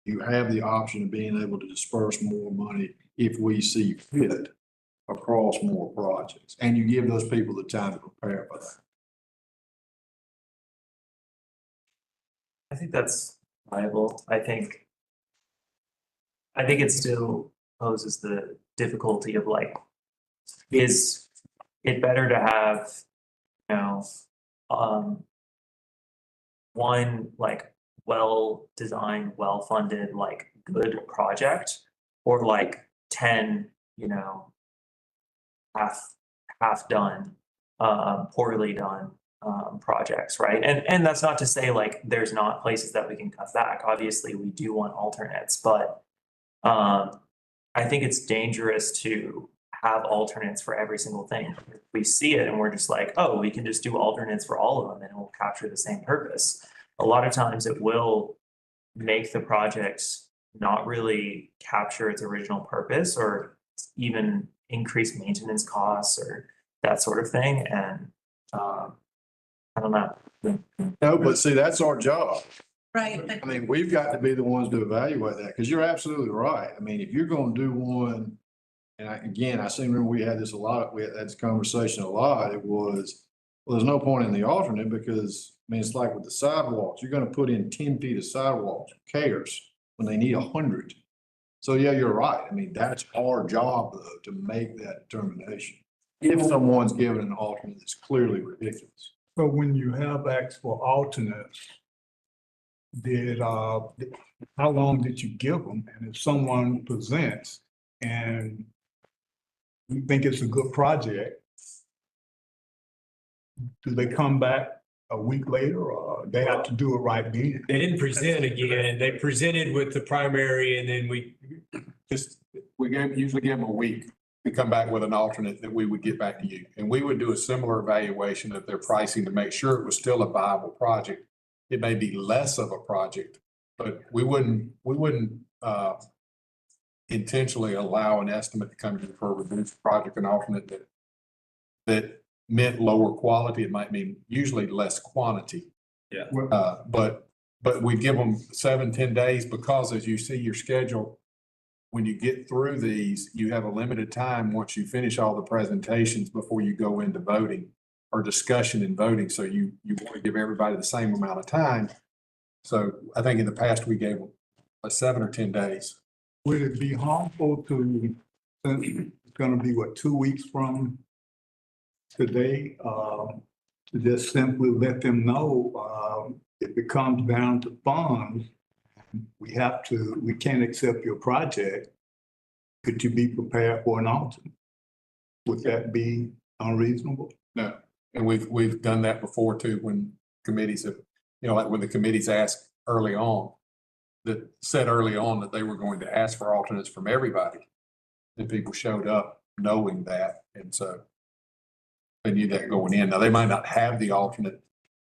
you have the option of being able to disperse more money if we see fit across more projects. And you give those people the time to prepare for that. I think that's viable. I think it still poses the difficulty of like, is it better to have, one like well-designed, well-funded, like good project, or like 10, half done, poorly done projects, right? And that's not to say like there's not places that we can cut back. Obviously, we do want alternates, but I think it's dangerous to have alternates for every single thing. We see it and we're just like, oh, we can just do alternates for all of them and it will capture the same purpose. A lot of times it will make the project not really capture its original purpose or even increase maintenance costs or that sort of thing. And I don't know. No, but see, that's our job. Right. I mean, we've got to be the ones to evaluate that, because you're absolutely right. I mean, if you're going to do one, and I seem to remember we had this conversation a lot. It was, well, there's no point in the alternate because, I mean, it's like with the sidewalks, you're going to put in 10 feet of sidewalks. Who cares when they need 100? So yeah, you're right. I mean, that's our job though, to make that determination. If someone's given an alternate that's clearly ridiculous. So when you have asked for alternates, how long did you give them? And if someone presents and you think it's a good project, do they come back a week later or they have to do it right then? They didn't present again. They presented with the primary and then we usually give them a week to come back with an alternate that we would get back to you. And we would do a similar evaluation of their pricing to make sure it was still a viable project. It may be less of a project, but we wouldn't intentionally allow an estimate to come in for a reduced project and alternate that meant lower quality. It might mean usually less quantity. Yeah. But we give them 7-10 days because as you see your schedule, when you get through these, you have a limited time once you finish all the presentations before you go into voting or discussion and voting. So you want to give everybody the same amount of time. So I think in the past, we gave them 7 or 10 days. Would it be harmful to, since it's gonna be, what, 2 weeks from today, to just simply let them know, if it comes down to funds, we can't accept your project, could you be prepared for an alternate? Would that be unreasonable? No, and we've done that before too, when committees have, like when the committees asked early on, that said early on that they were going to ask for alternates from everybody. And people showed up knowing that, and so they knew that going in. Now, they might not have the alternate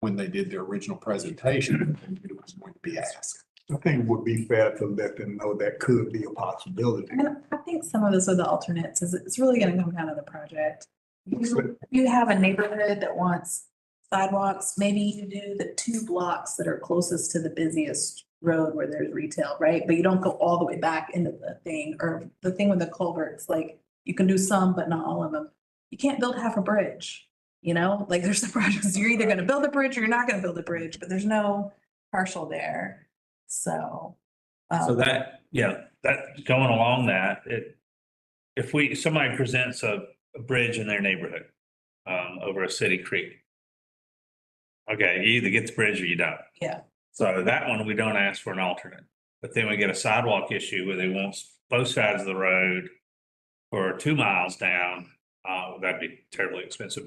when they did their original presentation, but it was going to be asked. I think it would be fair to let them know that could be a possibility. And I think some of this with the alternates is it's really gonna come down to the project. You have a neighborhood that wants sidewalks, maybe you do the 2 blocks that are closest to the busiest road where there's retail, right? But you don't go all the way back into the thing, or the thing with the culverts, like you can do some, but not all of them. You can't build half a bridge, like there's the projects, you're either gonna build a bridge or you're not gonna build a bridge, but there's no partial there. So. So that going along that, if somebody presents a bridge in their neighborhood, over a city creek. Okay, you either get the bridge or you don't. Yeah. So that one, we don't ask for an alternate, but then we get a sidewalk issue where they want both sides of the road for 2 miles down. That'd be terribly expensive,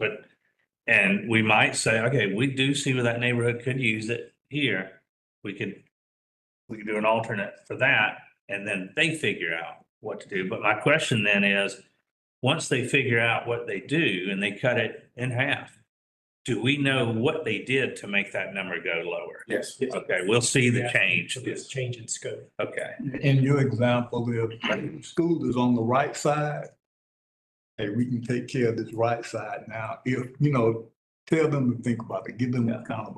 and we might say, okay, we do see where that neighborhood could use it here. We could do an alternate for that, and then they figure out what to do. But my question then is, once they figure out what they do and they cut it in half, do we know what they did to make that number go lower? Yes. Okay, we'll see the change. This change in scope. Okay. In your example, if school is on the right side, hey, we can take care of this right side now. If, tell them to think about it, give them kind of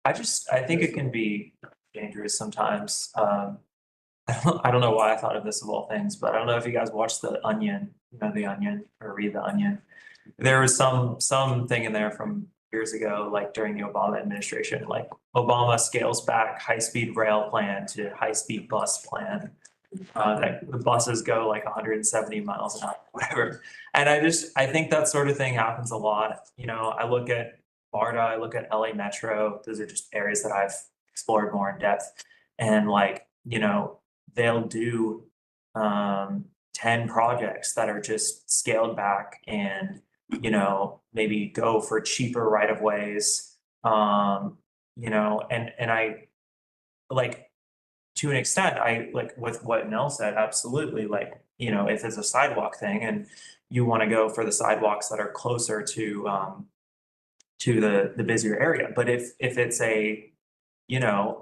I think it can be dangerous sometimes. I don't know why I thought of this of all things, but I don't know if you guys watched The Onion, The Onion, or read The Onion. There was some thing in there from years ago, like during the Obama administration, like Obama scales back high-speed rail plan to high-speed bus plan. That the buses go like 170 miles an hour, whatever. And I think that sort of thing happens a lot. I look at MARTA, I look at LA Metro. Those are just areas that I've explored more in depth. And they'll do 10 projects that are just scaled back and, maybe go for cheaper right of ways. And I like, to an extent, I like with what Nell said, absolutely. Like, if it's a sidewalk thing and you want to go for the sidewalks that are closer to the busier area. But if it's a,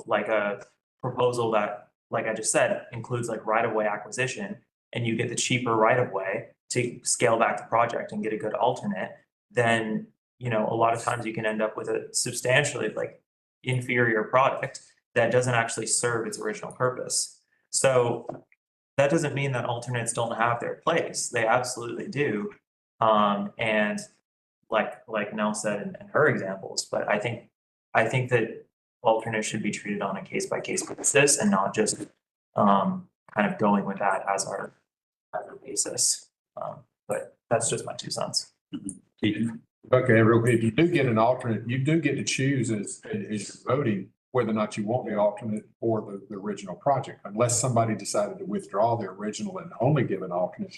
like a proposal that, like I just said, includes like right of way acquisition, and you get the cheaper right of way to scale back the project and get a good alternate, then, a lot of times you can end up with a substantially like inferior product that doesn't actually serve its original purpose. So that doesn't mean that alternates don't have their place. They absolutely do. And like Nell said in her examples, but I think that alternates should be treated on a case by case basis and not just kind of going with that as our basis. But that's just my 2 cents. Okay, real quick, if you do get an alternate, you do get to choose as you're voting whether or not you want the alternate or the original project, unless somebody decided to withdraw their original and only give an alternate.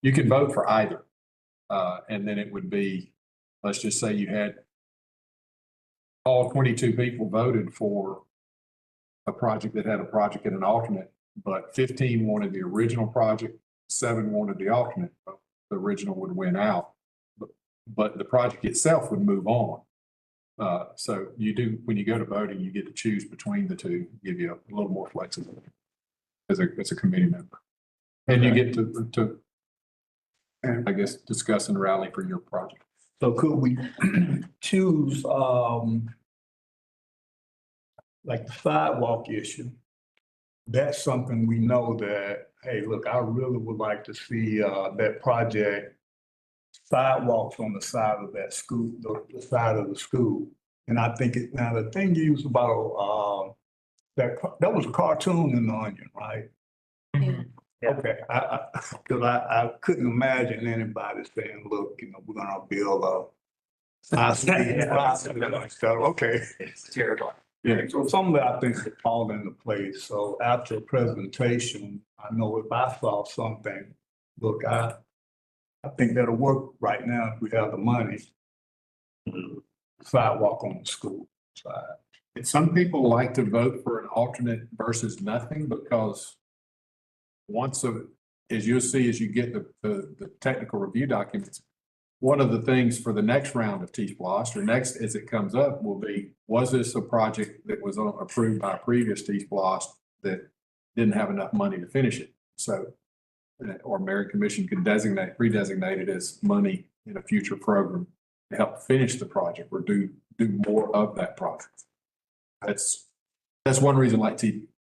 You can vote for either. And then it would be, let's just say you had all 22 people voted for a project that had a project and an alternate, but 15 wanted the original project, 7 wanted the alternate. The original would win out, but the project itself would move on. So you do, when you go to voting, you get to choose between the two, give you a little more flexibility as a committee member. And you get to, and I guess, discuss and rally for your project. So could we choose, like the sidewalk issue? That's something we know that, hey, look, I really would like to see, that project sidewalks on the side of that school, the side of the school. And I think now the thing you was about, that was a cartoon in the Onion, right? Yeah. Okay, cause I couldn't imagine anybody saying, look, we're gonna build a high-speed okay. It's terrible. Yeah, so some of that I think is fall into place. So after a presentation, I know if I saw something, look, I think that'll work right now if we have the money. Sidewalk on the school side. And some people like to vote for an alternate versus nothing because as you'll see, as you get the technical review documents, one of the things for the next round of TSPLOST or next as it comes up will be, was this a project that was approved by a previous TSPLOST that didn't have enough money to finish it? So, or Merit Commission could pre-designate it as money in a future program to help finish the project or do more of that project. That's one reason like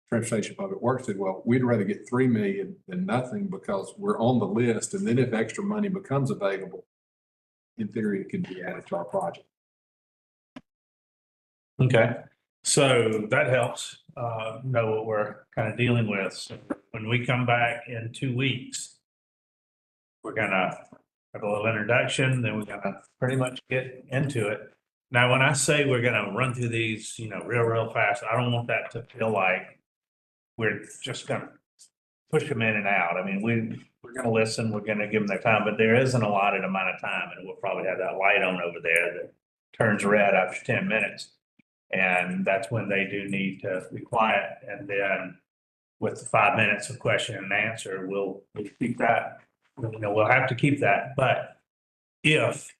Transportation Public Works said, well, we'd rather get 3 million than nothing because we're on the list. And then if extra money becomes available, in theory, it could be added to our project. Okay, so that helps, know what we're kind of dealing with. So when we come back in 2 weeks, we're gonna have a little introduction, then we're gonna pretty much get into it. Now, when I say we're gonna run through these, real fast, I don't want that to feel like we're just gonna push them in and out. I mean, we're gonna listen, we're gonna give them their time, but there isn't a allotted amount of time, and we'll probably have that light on over there that turns red after 10 minutes. And that's when they do need to be quiet. And then with the 5 minutes of question and answer, we'll keep that. We'll have to keep that. But if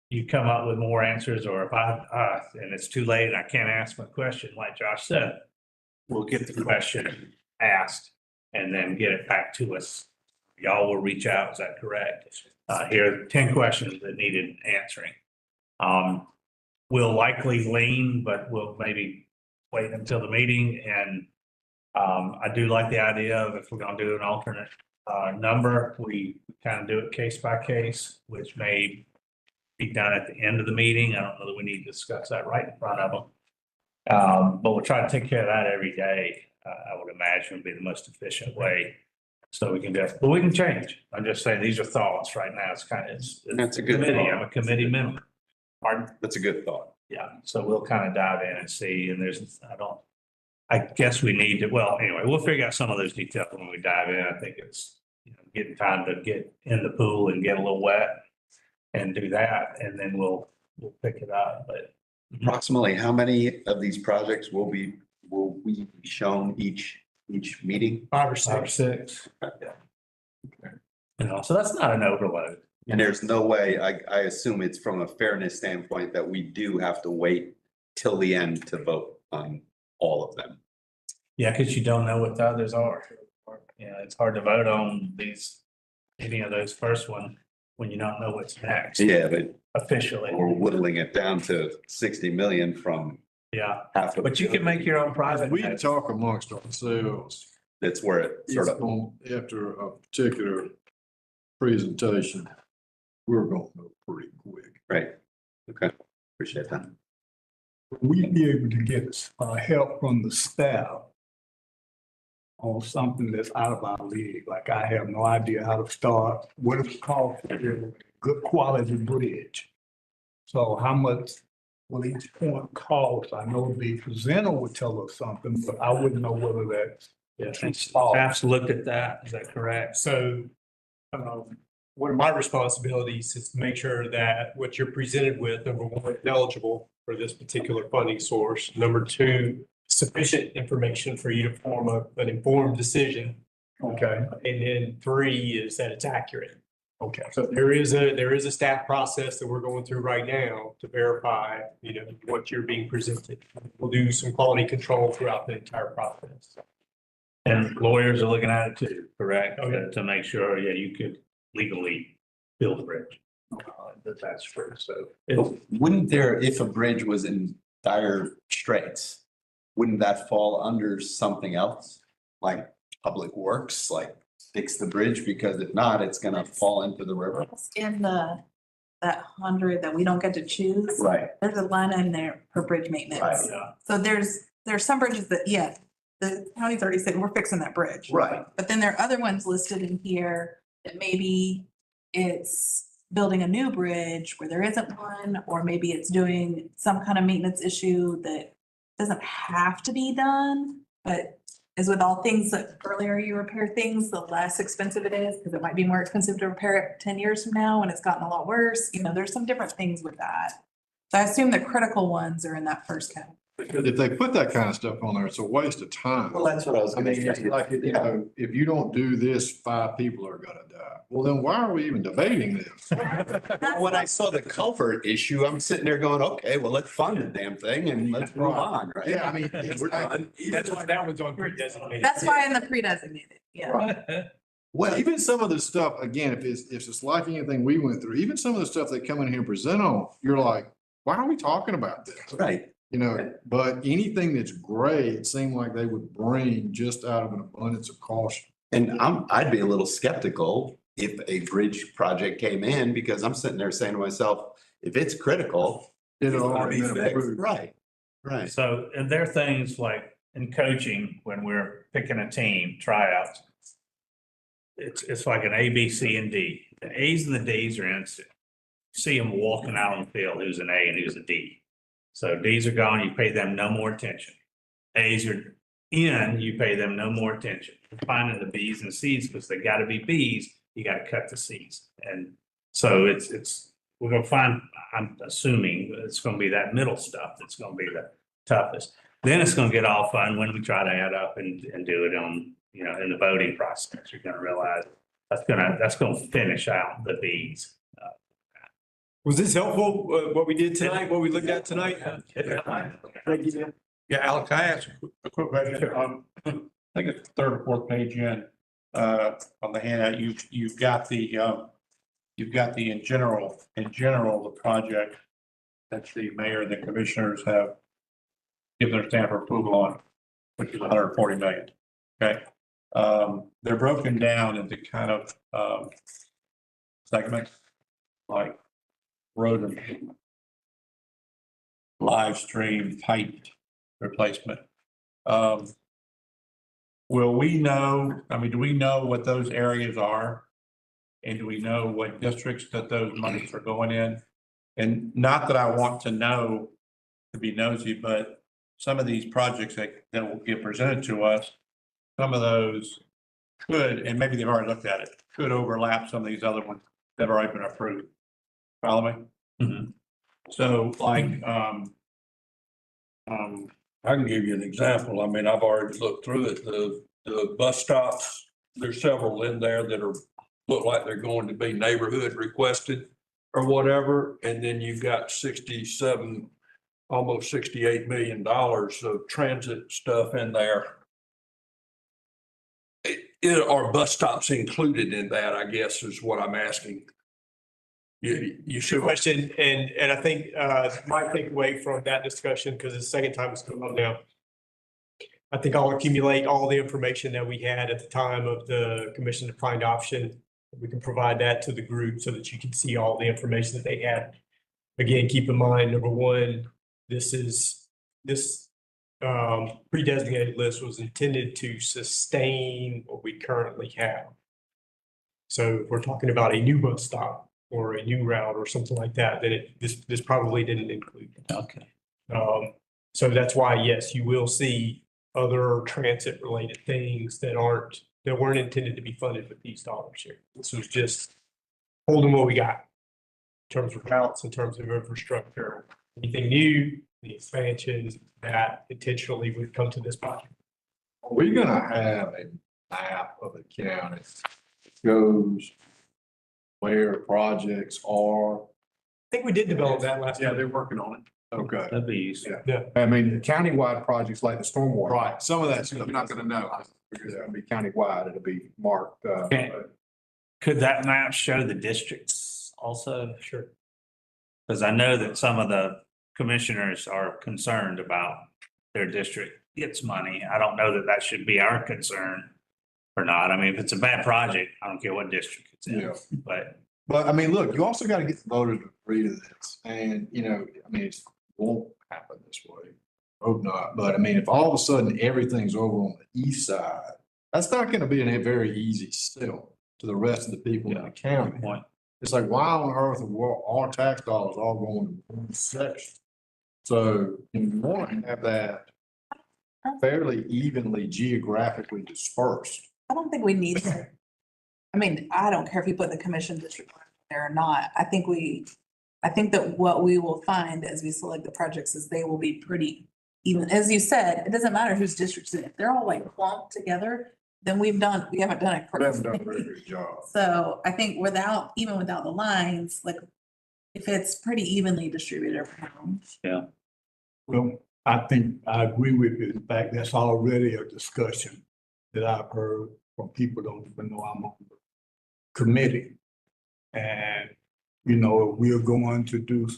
you come up with more answers, or if and it's too late and I can't ask my question, like Josh said, we'll get the question asked and then get it back to us. Y'all will reach out, is that correct? Here are 10 questions that needed answering. We'll likely lean, but we'll maybe wait until the meeting. And I do like the idea of if we're gonna do an alternate number, we kind of do it case by case, which may be done at the end of the meeting. I don't know that we need to discuss that right in front of them. But we'll try to take care of that every day. I would imagine would be the most efficient way. So we can but we can change. I'm just saying, these are thoughts right now. It's kind of, That's a good committee. thought. I'm a committee member. Pardon? That's a good thought. Yeah, so we'll kind of dive in and see, and I guess we need to, well, anyway, we'll figure out some of those details when we dive in. I think it's, getting time to get in the pool and get a little wet and do that, and then we'll pick it up, but. Approximately how many of these projects will we be shown each meeting? 5 or 6. Yeah. So that's not an overload. And there's no way, I assume it's from a fairness standpoint that we do have to wait till the end to vote on all of them. Yeah, because you don't know what the others are. It's hard to vote on any of those first one when you don't know what's next. Yeah, but officially, we're whittling it down to 60 million from. Yeah, half of. But you can make your own private. We talk amongst ourselves. That's where it sort of. After a particular presentation, we're going to go pretty quick. Right. Okay. Appreciate that. We'd be able to get help from the staff on something that's out of our league. Like I have no idea how to start, what it's called, good quality bridge. So how much will each point cost? I know the presenter would tell us something, but I wouldn't know whether that's. Staff's looked at that, is that correct? So one of my responsibilities is to make sure that what you're presented with, number one, is eligible for this particular funding source. Number two, sufficient information for you to form an informed decision. Okay. And then 3 is that it's accurate. Okay. So there is a staff process that we're going through right now to verify, what you're being presented. We'll do some quality control throughout the entire process. And lawyers are looking at it too, correct? Okay. To make sure, yeah, you could legally build a bridge. That's true, so. Wouldn't there, if a bridge was in dire straits, wouldn't that fall under something else? Like public works, like fix the bridge, because if not, it's gonna fall into the river. In that 100 that we don't get to choose. Right. There's a line in there for bridge maintenance. Right. Yeah. So there's some bridges that, yeah, the county's already said, we're fixing that bridge. Right. But then there are other ones listed in here that maybe it's building a new bridge where there isn't one, or maybe it's doing some kind of maintenance issue that doesn't have to be done. But as with all things, that earlier you repair things, the less expensive it is, because it might be more expensive to repair it 10 years from now when it's gotten a lot worse. You know, there's some different things with that. So I assume the critical ones are in that first category. Because if they put that kind of stuff on there, it's a waste of time. Well, that's what I was I gonna mean, it's say. like, you know, if you don't do this, 5 people are gonna die. Well, then why are we even debating this? When I saw the culvert issue, I'm sitting there going, okay, well, let's fund the damn thing and let's move on, right? Yeah, I mean, We're done. That's why that one's on pre-designated. That's why in the pre-designated, yeah. well, even some of the stuff, again, if it's like anything we went through, even some of the stuff they come in here and present on, you're like, why are we talking about this? Right. You know, but anything that's gray, it seemed like they would bring just out of an abundance of caution. And I'd be a little skeptical if a bridge project came in, because I'm sitting there saying to myself, if it's critical, It it's ought gonna to be be fixed. approved. Right, right. So, and there are things like in coaching, when we're picking a team, tryouts. It's like an A, B, C, and D. The A's and the D's are instant. See them walking out on the field, who's an A and who's a D. So D's are gone, you pay them no more attention. A's are in, you pay them no more attention. Finding the B's and C's, because they gotta be B's, you gotta cut the C's. And so we're gonna find, I'm assuming it's gonna be that middle stuff that's gonna be the toughest. Then it's gonna get all fun when we try to add up and do it on, you know, in the voting process. You're gonna realize that's gonna finish out the B's. Was this helpful, what we did tonight, what we looked at tonight? Yeah, Alex, can I ask a quick question? I think it's the third or fourth page in, on the handout, you've got the in general, the project that the mayor and the commissioners have given their stamp of approval on, which is 140 million. Okay. They're broken down into kind of, segments, like road and live stream pipe replacement. Will we know, I mean, do we know what those areas are? And do we know what districts that those monies are going in? And not that I want to know to be nosy, but some of these projects that will get presented to us, some of those could, and maybe they've already looked at it, could overlap some of these other ones that have already been approved. Follow me? Mhm. So like, I can give you an example. I mean, I've already looked through it. The bus stops, there's several in there that look like they're going to be neighborhood requested or whatever. And then you've got 67, almost $68 million of transit stuff in there. Are bus stops included in that, I guess, is what I'm asking. You should. Good question, and I think my takeaway from that discussion, because it's the second time it's come up now. I think I'll accumulate all the information that we had at the time of the commission defined option. We can provide that to the group so that you can see all the information that they had. Again, keep in mind, number one, this pre-designated list was intended to sustain what we currently have. So if we're talking about a new bus stop or a new route or something like that, then this probably didn't include. Okay. So that's why, yes, you will see other transit related things that weren't intended to be funded with these dollars here. This was just holding what we got in terms of routes, in terms of infrastructure, anything new, the expansion that intentionally would come to this project. Are we gonna have a map of the county that shows where projects are? I think we did develop that last Yeah, time. they're working on it. Okay. That'd be useful. I mean, countywide projects like the stormwater. Right, some of that stuff, you're not gonna know. Because it'll be countywide, it'll be marked, Okay. Could that map show the districts also? Sure. Because I know that some of the commissioners are concerned about their district gets money. I don't know that that should be our concern or not. I mean, if it's a bad project, I don't care what district it's in, Yeah. but I mean, look, you also got to get the voters to agree to this. And, you know, I mean, it won't happen this way. Hope not. But I mean, if all of a sudden everything's over on the east side, that's not going to be a very easy sell to the rest of the people in the county. point. It's like, why on earth are our tax dollars all going to one section? So you want to have that fairly evenly geographically dispersed. I don't think we need to. I mean, I don't care if you put the commission district there or not. I think that what we will find as we select the projects is they will be pretty even. As you said, it doesn't matter whose district's in. If they're all like clumped together, then we haven't done it We haven't done a correctly. very good job. So I think even without the lines, like if it's pretty evenly distributed around. Well, I think I agree with you. In fact, that's already a discussion that I've heard from people don't even know I'm on the committee. And, you know, we are going to do,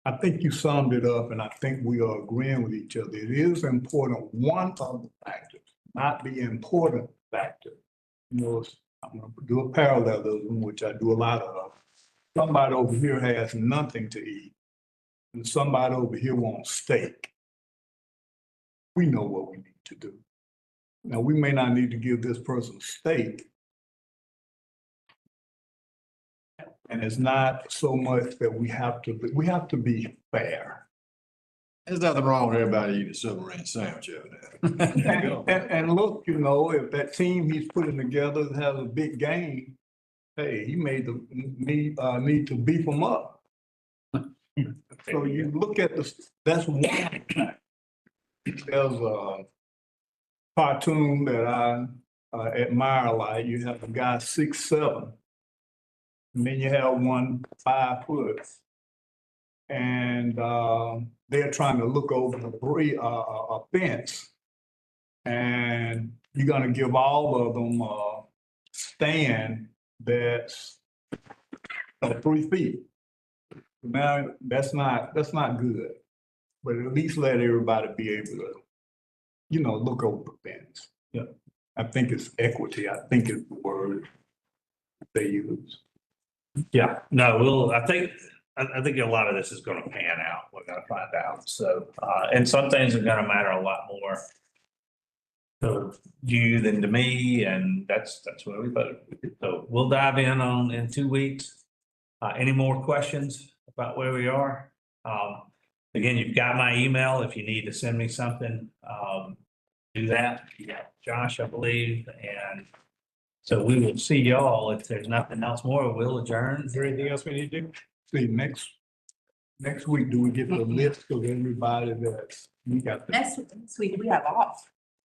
I think you summed it up and I think we are agreeing with each other. It is important, one of the factors, not the important factor. You know, I'm gonna do a parallelism, which I do a lot of. Somebody over here has nothing to eat and somebody over here wants steak. We know what we need to do. Now, we may not need to give this person steak. And it's not so much that we have to be fair. There's nothing wrong with everybody eating a submarine sandwich over there. And look, you know, if that team he's putting together has a big game, hey, he need to beef them up. So you look at that's one. There's a cartoon that I admire a lot. You have a guy 6'7", and then you have one 5 foot. And they're trying to look over a fence. And you're gonna give all of them a stand that's 3 feet. Now, that's not good, but at least let everybody be able to, you know, look over the fence. Yeah, I think it's equity. I think it's the word they use. Yeah, no, I think a lot of this is gonna pan out. We're gonna find out. So, and some things are gonna matter a lot more to you than to me, and that's where we vote. So we'll dive in 2 weeks. Any more questions about where we are? Again, you've got my email if you need to send me something. Do that. Yeah, Josh, I believe, and so we will see y'all. If there's nothing else more, we'll adjourn. Is there anything else we need to do? See, next week, do we get the list of everybody that's, we got the, Next week, we have off.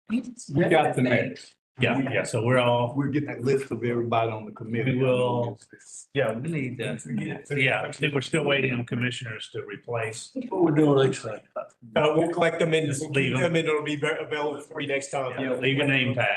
we got the next. Yeah, so We'll get the list of everybody on the committee. We will. Yeah, we need to, I think we're still waiting on commissioners to replace. What we're doing next time. We'll collect them and Just leave them. it'll be available for you next time. Yeah, leave a name tag.